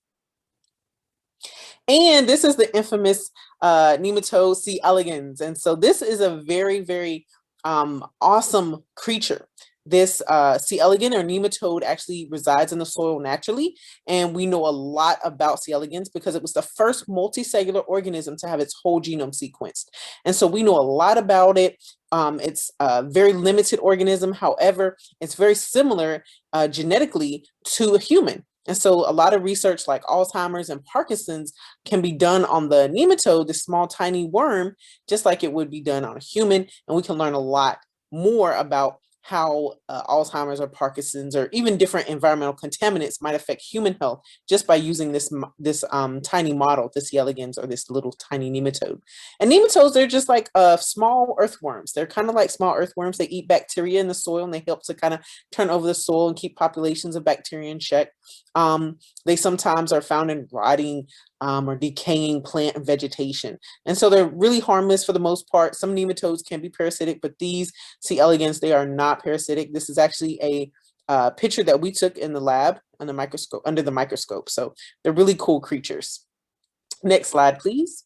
And this is the infamous nematode C. elegans. And so this is a very, very awesome creature. This C. elegans or nematode actually resides in the soil naturally. And we know a lot about C. elegans because it was the first multicellular organism to have its whole genome sequenced. And so we know a lot about it. It's a very limited organism. However, it's very similar genetically to a human. And so a lot of research like Alzheimer's and Parkinson's can be done on the nematode, the small tiny worm, just like it would be done on a human. And we can learn a lot more about how Alzheimer's or Parkinson's or even different environmental contaminants might affect human health just by using this tiny model, this C. elegans or this little tiny nematode. And nematodes, they're just like small earthworms. They're kind of like small earthworms. They eat bacteria in the soil and they help to kind of turn over the soil and keep populations of bacteria in check. They sometimes are found in rotting or decaying plant and vegetation. And so they're really harmless for the most part. Some nematodes can be parasitic, but these C. elegans, they are not parasitic. This is actually a picture that we took in the lab under the microscope. So they're really cool creatures. Next slide, please.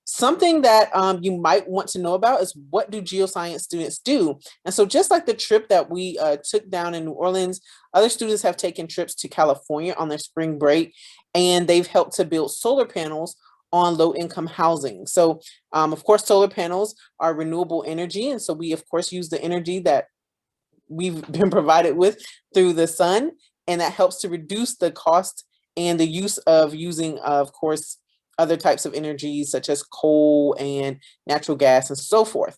Something that you might want to know about is what do geoscience students do? And so just like the trip that we took down in New Orleans, other students have taken trips to California on their spring break, and they've helped to build solar panels on low-income housing. So of course, solar panels are renewable energy. And so we of course use the energy that we've been provided with through the sun, and that helps to reduce the cost and the use of using, of course, other types of energies such as coal and natural gas and so forth.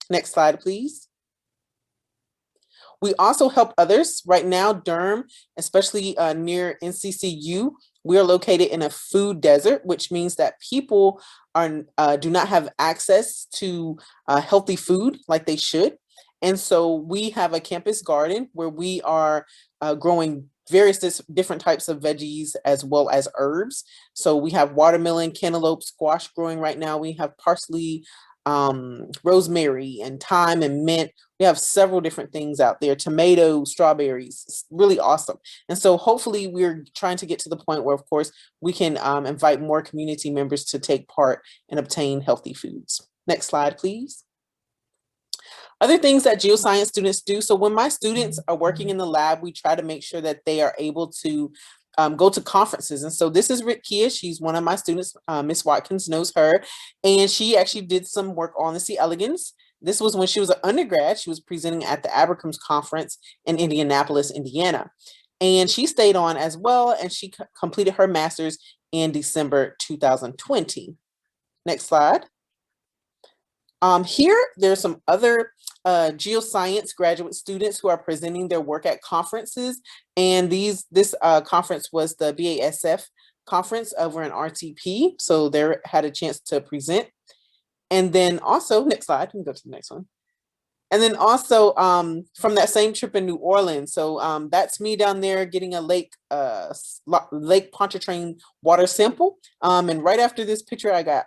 Next slide, please. We also help others. Right now, Durham, especially near NCCU, we are located in a food desert, which means that people do not have access to healthy food like they should. And so we have a campus garden where we are growing various different types of veggies as well as herbs. So we have watermelon, cantaloupe, squash growing right now. We have parsley, rosemary and thyme and mint. We have several different things out there, tomatoes, strawberries. It's really awesome. And so hopefully we're trying to get to the point where, of course, we can invite more community members to take part and obtain healthy foods. Next slide, please. Other things that geoscience students do. So when my students are working in the lab, we try to make sure that they are able to go to conferences. And so this is Rikia. She's one of my students. Miss Watkins knows her. And she actually did some work on the C. elegans. This was when she was an undergrad. She was presenting at the Abercrombs conference in Indianapolis, Indiana. And she stayed on as well. And she completed her master's in December 2020. Next slide. Here, there's some other geoscience graduate students who are presenting their work at conferences. And this conference was the BASF conference over in RTP. So they had a chance to present. And then also, next slide, we can go to the next one. And then also from that same trip in New Orleans. So that's me down there getting a Lake Pontchartrain water sample. And right after this picture, I got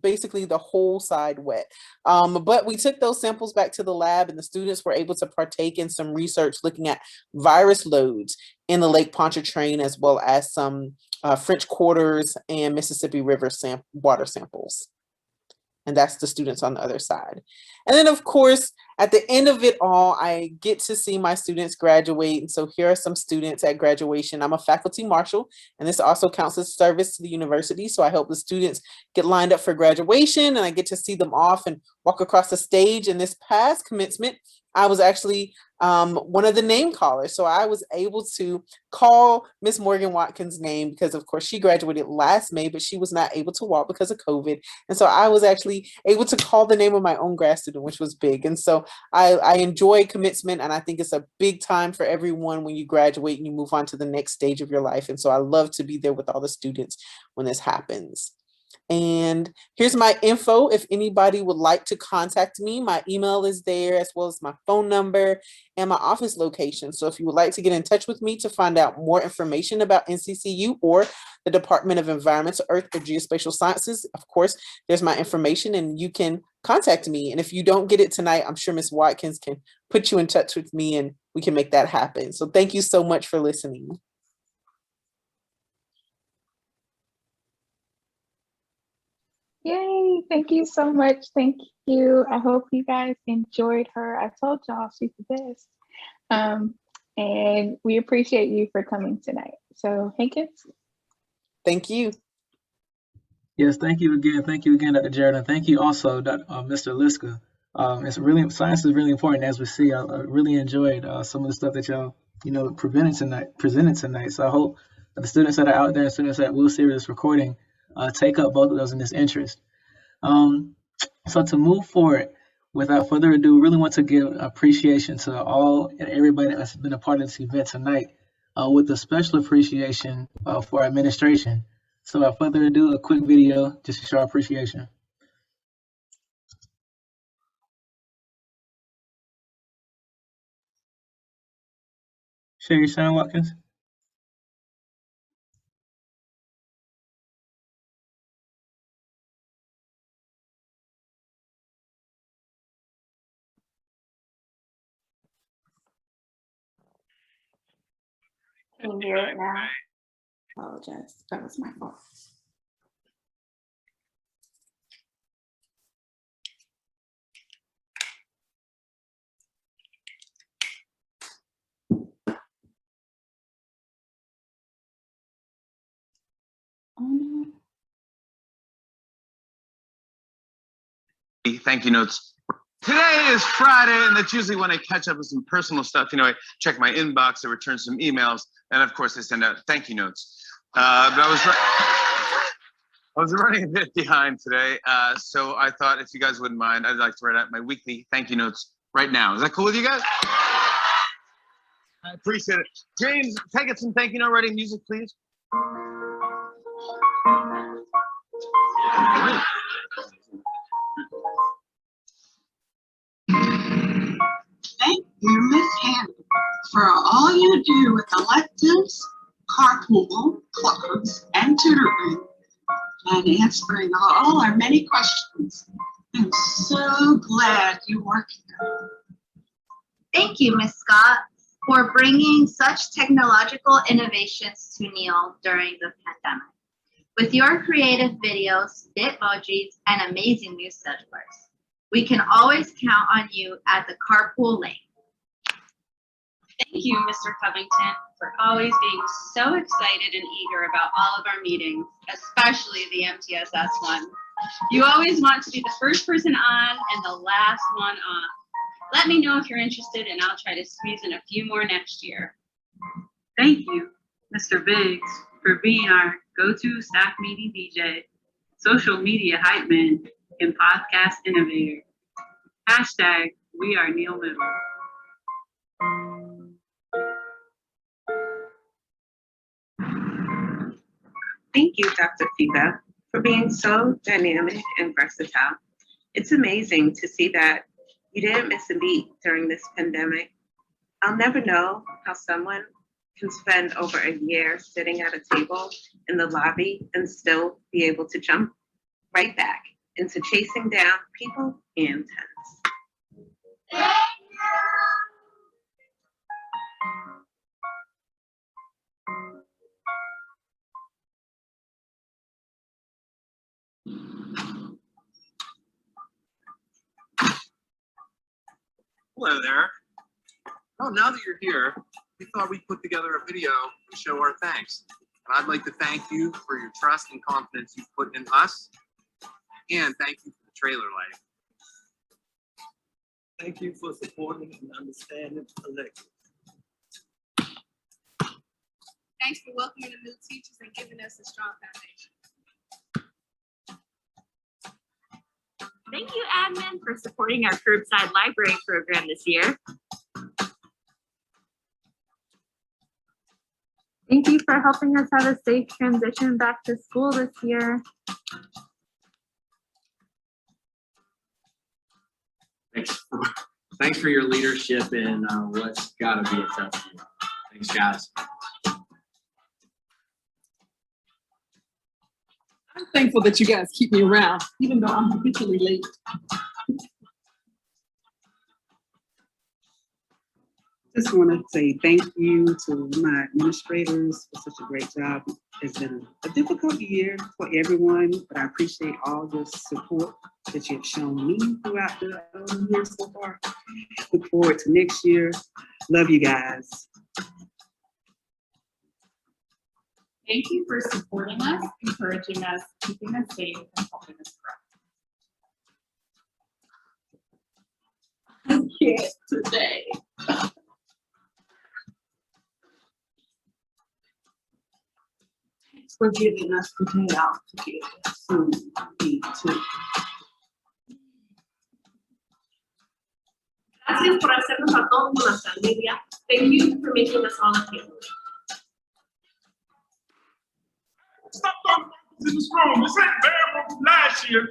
basically the whole side wet. But we took those samples back to the lab, and the students were able to partake in some research looking at virus loads in the Lake Pontchartrain, as well as some French Quarters and Mississippi River water samples. and that's the students on the other side. And then of course, at the end of it all, I get to see my students graduate. And so here are some students at graduation. I'm a faculty marshal, and this also counts as service to the university. So I help the students get lined up for graduation, and I get to see them off and walk across the stage. And this past commencement, I was actually one of the name callers. So I was able to call Miss Morgan Watkins' name because of course she graduated last May, but she was not able to walk because of COVID. And so I was actually able to call the name of my own grad student, which was big. And so I enjoy commencement, and I think it's a big time for everyone when you graduate and you move on to the next stage of your life. And so I love to be there with all the students when this happens. And here's my info. If anybody would like to contact me, my email is there, as well as my phone number and my office location. So if you would like to get in touch with me to find out more information about NCCU or the Department of Environmental, Earth, or Geospatial Sciences, of course, there's my information and you can contact me. And if you don't get it tonight, I'm sure Ms. Watkins can put you in touch with me and we can make that happen. So thank you so much for listening. Yay, thank you so much. Thank you. I hope you guys enjoyed her. I told y'all she's the best. And we appreciate you for coming tonight. So, hey kids. Thank you. Yes, thank you again. Thank you again, Dr. Jared, and thank you also, Mr. Liska. It's really, science is really important, as we see. I really enjoyed some of the stuff that y'all, presented tonight. So I hope that the students that are out there and students that will see this recording take up both of those in this interest. So to move forward, without further ado, really want to give appreciation to all and everybody that's been a part of this event tonight, with a special appreciation for our administration. So without further ado, a quick video just to show our appreciation. Share your sound, Watkins. Can you hear it now? Apologize. That was my fault. Oh no. Thank you notes. Today is Friday, and that's usually when I catch up with some personal stuff. I check my inbox, I return some emails, and of course I send out thank you notes. But I was running a bit behind today, so I thought if you guys wouldn't mind, I'd like to write out my weekly thank you notes right now. Is that cool with you guys? I appreciate it. James, can I get some thank you note writing music, please? Thank you, Miss Hannah, for all you do with electives, carpool, clubs, and tutoring, and answering all our many questions. I'm so glad you work here. Thank you, Ms. Scott, for bringing such technological innovations to Neal during the pandemic. With your creative videos, Bitmojis, and amazing news schedulers, we can always count on you at the carpool lane. Thank you, Mr. Covington, for always being so excited and eager about all of our meetings, especially the MTSS one. You always want to be the first person on and the last one off. Let me know if you're interested and I'll try to squeeze in a few more next year. Thank you, Mr. Biggs, for being our go-to staff meeting DJ, social media hype man, and podcast innovator. Hashtag we are Neal Middle. Thank you, Dr. Figa, for being so dynamic and versatile. It's amazing to see that you didn't miss a beat during this pandemic. I'll never know how someone can spend over a year sitting at a table in the lobby and still be able to jump right back into chasing down people and tents. Hello there. Well, now that you're here, we thought we'd put together a video to show our thanks. And I'd like to thank you for your trust and confidence you've put in us. And thank you for the trailer life. Thank you for supporting and understanding electives. Thanks for welcoming the new teachers and giving us a strong foundation. Thank you, admin, for supporting our curbside library program this year. Thank you for helping us have a safe transition back to school this year. Thanks for your leadership in what's got to be a tough year. Thanks, guys. I'm thankful that you guys keep me around, even though I'm habitually late. Just want to say thank you to my administrators for such a great job. It's been a difficult year for everyone, but I appreciate all your support that you've shown me throughout the year so far. Look forward to next year. Love you guys. Thank you for supporting us, encouraging us, keeping us safe, and helping us grow. I can't today. Thanks for giving us the day out to get soon be too. Gracias por hacernos a todos una familia. Thank you for making us all a family. Stop talking in this room. This ain't bad from last year.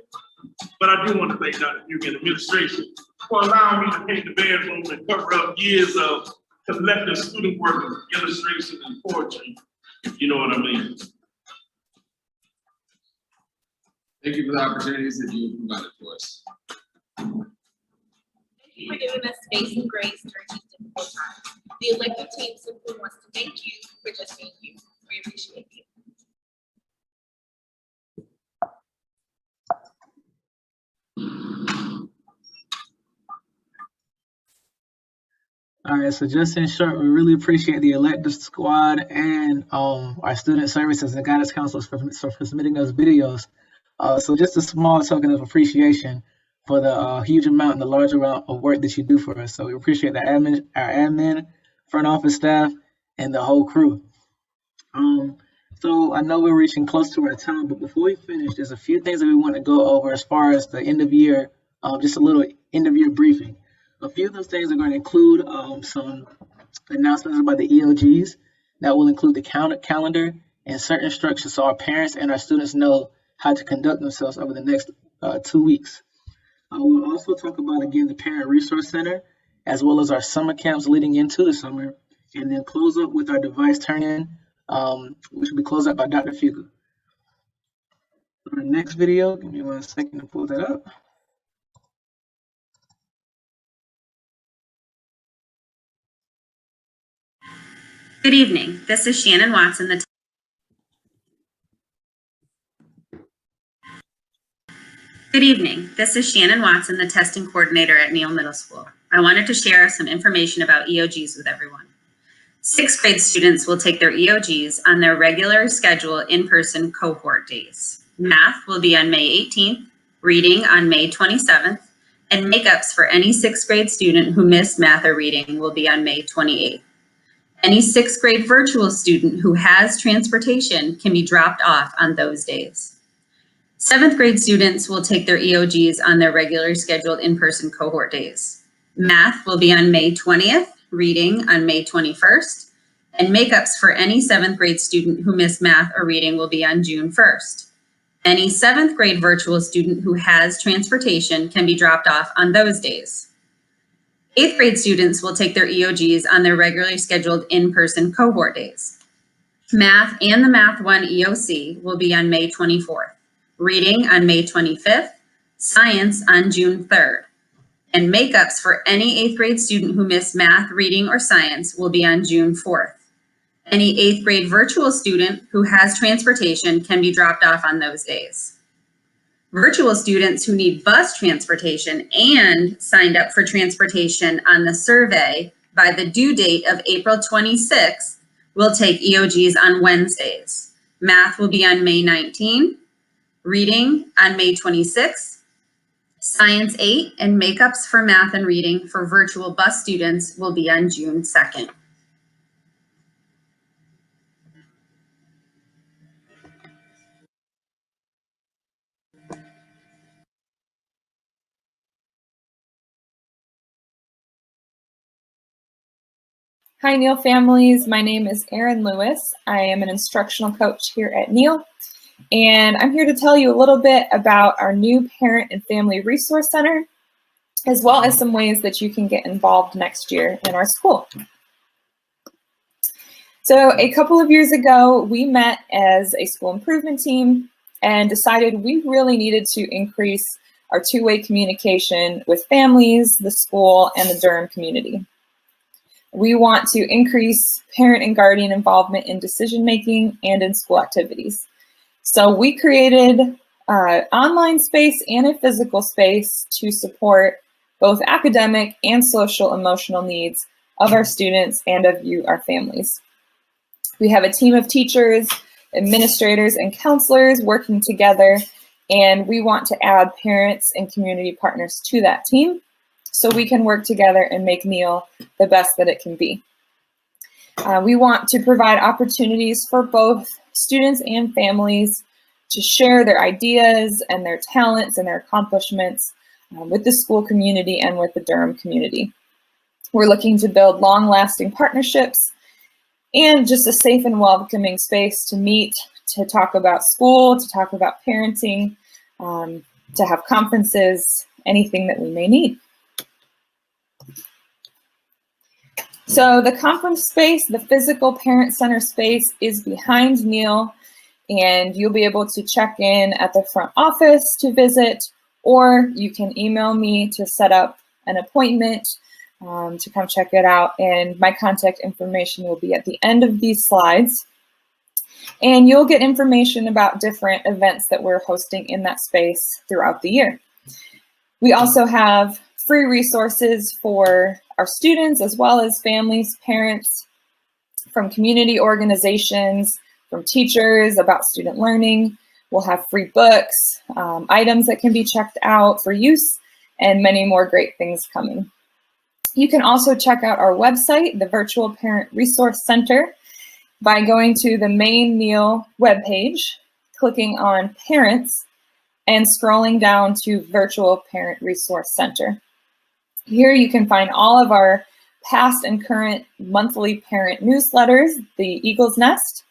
But I do want to thank Dr. Duke and administration for allowing me to paint the bedroom and cover up years of collective student work, illustration, and poetry, if you know what I mean. Thank you for the opportunities that you have provided to us. Thank you for giving us space and grace during these difficult times. The elected team simply wants to thank you for just being you. We appreciate you. All right, so just in short, we really appreciate the elective squad and our student services and guidance counselors for submitting those videos. So just a small token of appreciation for the huge amount and the large amount of work that you do for us. So we appreciate our admin, front office staff, and the whole crew. So I know we're reaching close to our time, but before we finish, there's a few things that we want to go over as far as the end of year, just a little end of year briefing. A few of those things are going to include some announcements about the EOGs that will include the calendar and certain instructions so our parents and our students know how to conduct themselves over the next 2 weeks. We'll also talk about, again, the Parent Resource Center, as well as our summer camps leading into the summer, and then close up with our device turn-in, which will be closed out by Dr. Fugu. Our next video, give me 1 second to pull that up. Good evening. This is Shannon Watson, the testing coordinator at Neal Middle School. I wanted to share some information about EOGs with everyone. 6th grade students will take their EOGs on their regular schedule in-person cohort days. Math will be on May 18th, reading on May 27th, and makeups for any 6th grade student who missed math or reading will be on May 28th. Any 6th grade virtual student who has transportation can be dropped off on those days. 7th grade students will take their EOGs on their regularly scheduled in-person cohort days. Math will be on May 20th, reading on May 21st, and makeups for any 7th grade student who missed math or reading will be on June 1st. Any 7th grade virtual student who has transportation can be dropped off on those days. 8th grade students will take their EOGs on their regularly scheduled in-person cohort days. Math and the Math 1 EOC will be on May 24th, reading on May 25th, science on June 3rd, and makeups for any 8th grade student who missed math, reading, or science will be on June 4th. Any 8th grade virtual student who has transportation can be dropped off on those days. Virtual students who need bus transportation and signed up for transportation on the survey by the due date of April 26th will take EOGs on Wednesdays. Math will be on May 19, reading on May 26, Science 8 and makeups for math and reading for virtual bus students will be on June 2nd. Hi, Neal families. My name is Erin Lewis. I am an instructional coach here at Neal, and I'm here to tell you a little bit about our new Parent and Family Resource Center, as well as some ways that you can get involved next year in our school. So a couple of years ago, we met as a school improvement team and decided we really needed to increase our two-way communication with families, the school, and the Durham community. We want to increase parent and guardian involvement in decision-making and in school activities. So we created an online space and a physical space to support both academic and social emotional needs of our students and of you, our families. We have a team of teachers, administrators, and counselors working together, and we want to add parents and community partners to that team so we can work together and make Neal the best that it can be. We want to provide opportunities for both students and families to share their ideas and their talents and their accomplishments with the school community and with the Durham community. We're looking to build long-lasting partnerships and just a safe and welcoming space to meet, to talk about school, to talk about parenting, to have conferences, anything that we may need. So the conference space, the physical parent center space, is behind Neal, and you'll be able to check in at the front office to visit, or you can email me to set up an appointment to come check it out, and my contact information will be at the end of these slides. And you'll get information about different events that we're hosting in that space throughout the year. We also have free resources for our students as well as families, parents, from community organizations, from teachers about student learning. We'll have free books, items that can be checked out for use, and many more great things coming. You can also check out our website, the Virtual Parent Resource Center, by going to the main Neal webpage, clicking on Parents, and scrolling down to Virtual Parent Resource Center. Here you can find all of our past and current monthly parent newsletters, the Eagle's Nest,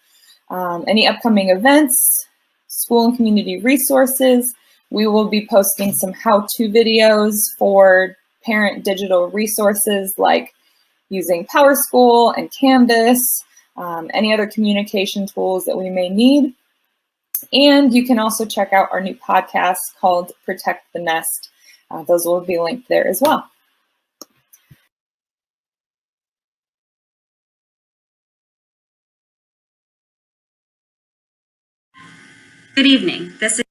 any upcoming events, school and community resources. We will be posting some how-to videos for parent digital resources like using PowerSchool and Canvas, any other communication tools that we may need. And you can also check out our new podcast called Protect the Nest. Those will be linked there as well. Good evening. This is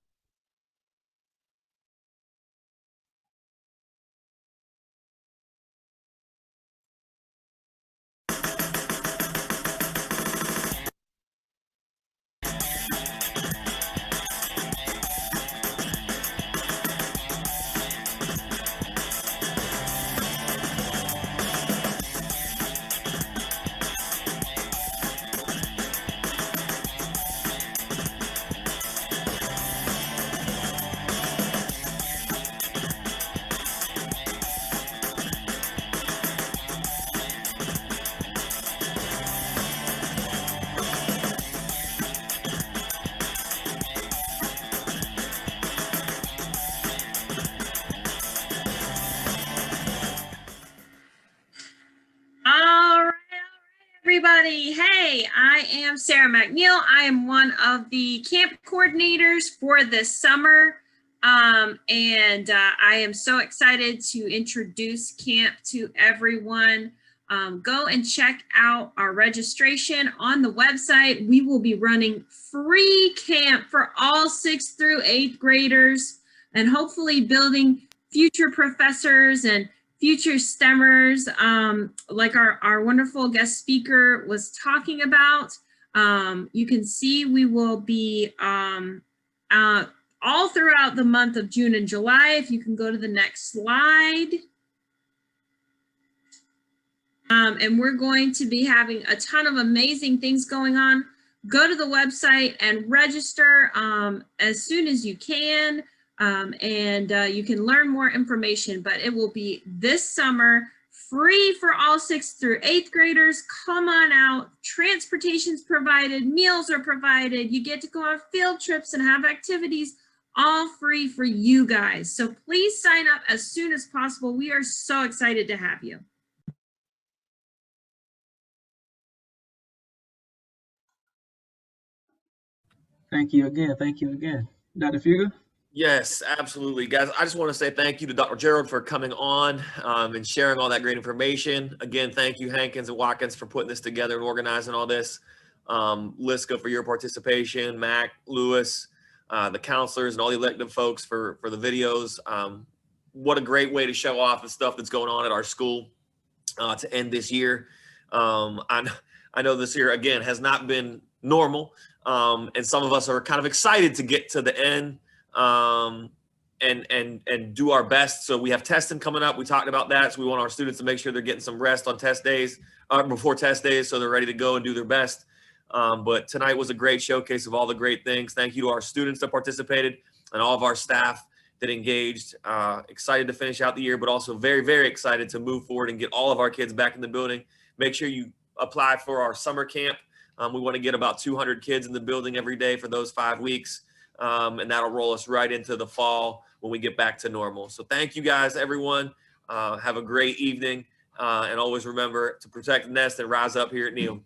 All right, everybody. Hey, I am Sarah McNeil. I am one of the camp coordinators for this summer. I am so excited to introduce camp to everyone. Go and check out our registration on the website. We will be running free camp for all 6th through 8th graders and hopefully building future professors and future STEMers, like our wonderful guest speaker was talking about. You can see we will be all throughout the month of June and July. If you can go to the next slide. And we're going to be having a ton of amazing things going on. Go to the website and register as soon as you can. You can learn more information, but it will be this summer, free for all 6th through 8th graders. Come on out. Transportation's provided, meals are provided. You get to go on field trips and have activities, all free for you guys. So please sign up as soon as possible. We are so excited to have you. Thank you again. Thank you again. Dr. Fuga? Yes, absolutely. Guys, I just want to say thank you to Dr. Gerald for coming on and sharing all that great information. Again, thank you, Hankins and Watkins, for putting this together and organizing all this. Liska for your participation, Mac, Lewis, the counselors, and all the elected folks for the videos. What a great way to show off the stuff that's going on at our school to end this year. I know this year, again, has not been normal. And some of us are kind of excited to get to the end and do our best. So we have testing coming up. We talked about that. So we want our students to make sure they're getting some rest on test days, before test days, so they're ready to go and do their best. But tonight was a great showcase of all the great things. Thank you to our students that participated and all of our staff that engaged. Excited to finish out the year, but also very, very excited to move forward and get all of our kids back in the building. Make sure you apply for our summer camp. We want to get about 200 kids in the building every day for those 5 weeks. And that'll roll us right into the fall when we get back to normal. So thank you guys, everyone. Have a great evening. And always remember to protect the nest and rise up here at Neal.